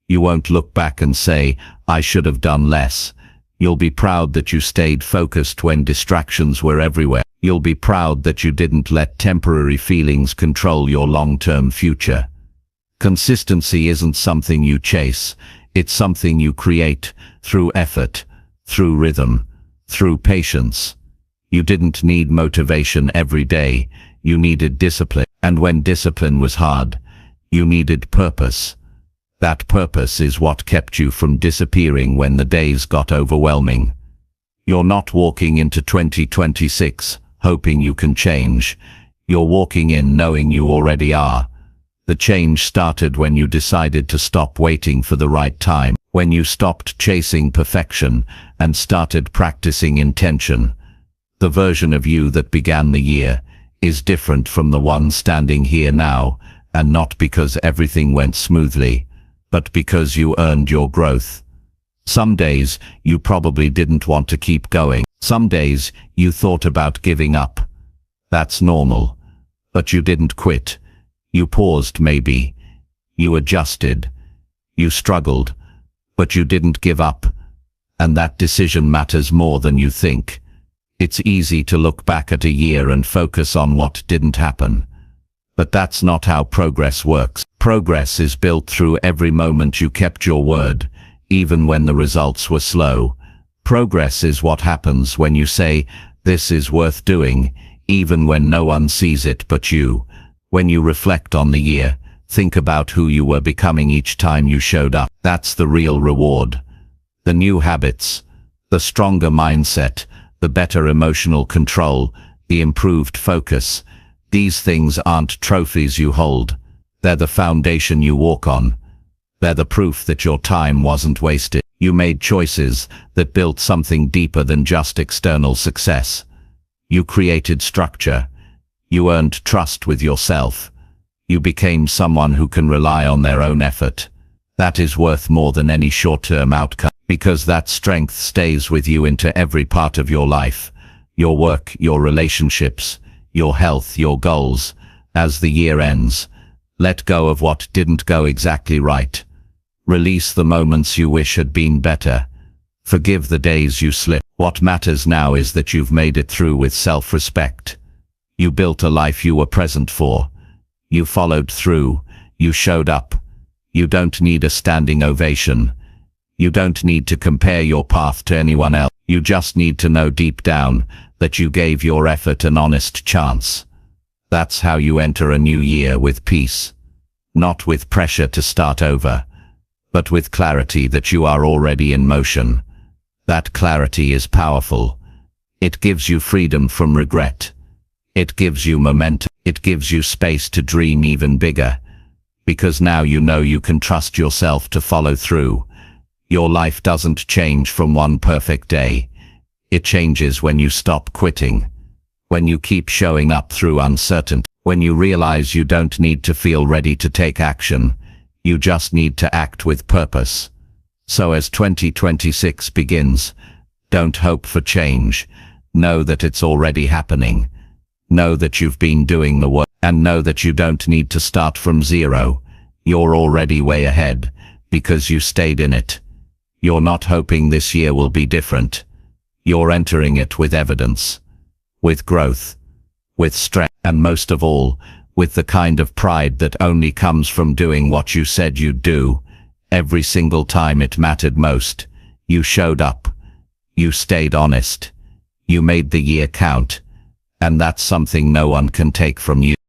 You won't look back and say, I should have done less. You'll be proud that you stayed focused when distractions were everywhere. You'll be proud that you didn't let temporary feelings control your long-term future. Consistency isn't something you chase. It's something you create through effort, through rhythm, through patience. You didn't need motivation every day. You needed discipline. And when discipline was hard, you needed purpose. That purpose is what kept you from disappearing when the days got overwhelming. You're not walking into 2026 hoping you can change. You're walking in knowing you already are. The change started when you decided to stop waiting for the right time, when you stopped chasing perfection and started practicing intention. The version of you that began the year is different from the one standing here now, and not because everything went smoothly, but because you earned your growth. Some days you probably didn't want to keep going. Some days you thought about giving up. That's normal. But you didn't quit. You paused maybe. You adjusted. You struggled. But you didn't give up. And that decision matters more than you think. It's easy to look back at a year and focus on what didn't happen. But that's not how progress works. Progress is built through every moment you kept your word, even when the results were slow. Progress is what happens when you say, this is worth doing, even when no one sees it but you. When you reflect on the year, think about who you were becoming each time you showed up. That's the real reward. The new habits, the stronger mindset, the better emotional control, the improved focus. These things aren't trophies you hold. They're the foundation you walk on. They're the proof that your time wasn't wasted. You made choices that built something deeper than just external success. You created structure. You earned trust with yourself. You became someone who can rely on their own effort. That is worth more than any short-term outcome, because that strength stays with you into every part of your life. Your work, your relationships, your health, your goals. As the year ends, let go of what didn't go exactly right. Release the moments you wish had been better. Forgive the days you slipped. What matters now is that you've made it through with self-respect. You built a life you were present for. You followed through. You showed up. You don't need a standing ovation. You don't need to compare your path to anyone else. You just need to know deep down that you gave your effort an honest chance. That's how you enter a new year with peace. Not with pressure to start over, but with clarity that you are already in motion. That clarity is powerful. It gives you freedom from regret. It gives you momentum. It gives you space to dream even bigger. Because now you know you can trust yourself to follow through. Your life doesn't change from one perfect day. It changes when you stop quitting. When you keep showing up through uncertainty. When you realize you don't need to feel ready to take action. You just need to act with purpose. So as 2026 begins, don't hope for change. Know that it's already happening. Know that you've been doing the work, and know that you don't need to start from zero. You're already way ahead, because you stayed in it. You're not hoping this year will be different. You're entering it with evidence, with growth, with strength, and most of all, with the kind of pride that only comes from doing what you said you'd do. Every single time it mattered most, you showed up. You stayed honest. You made the year count. And that's something no one can take from you.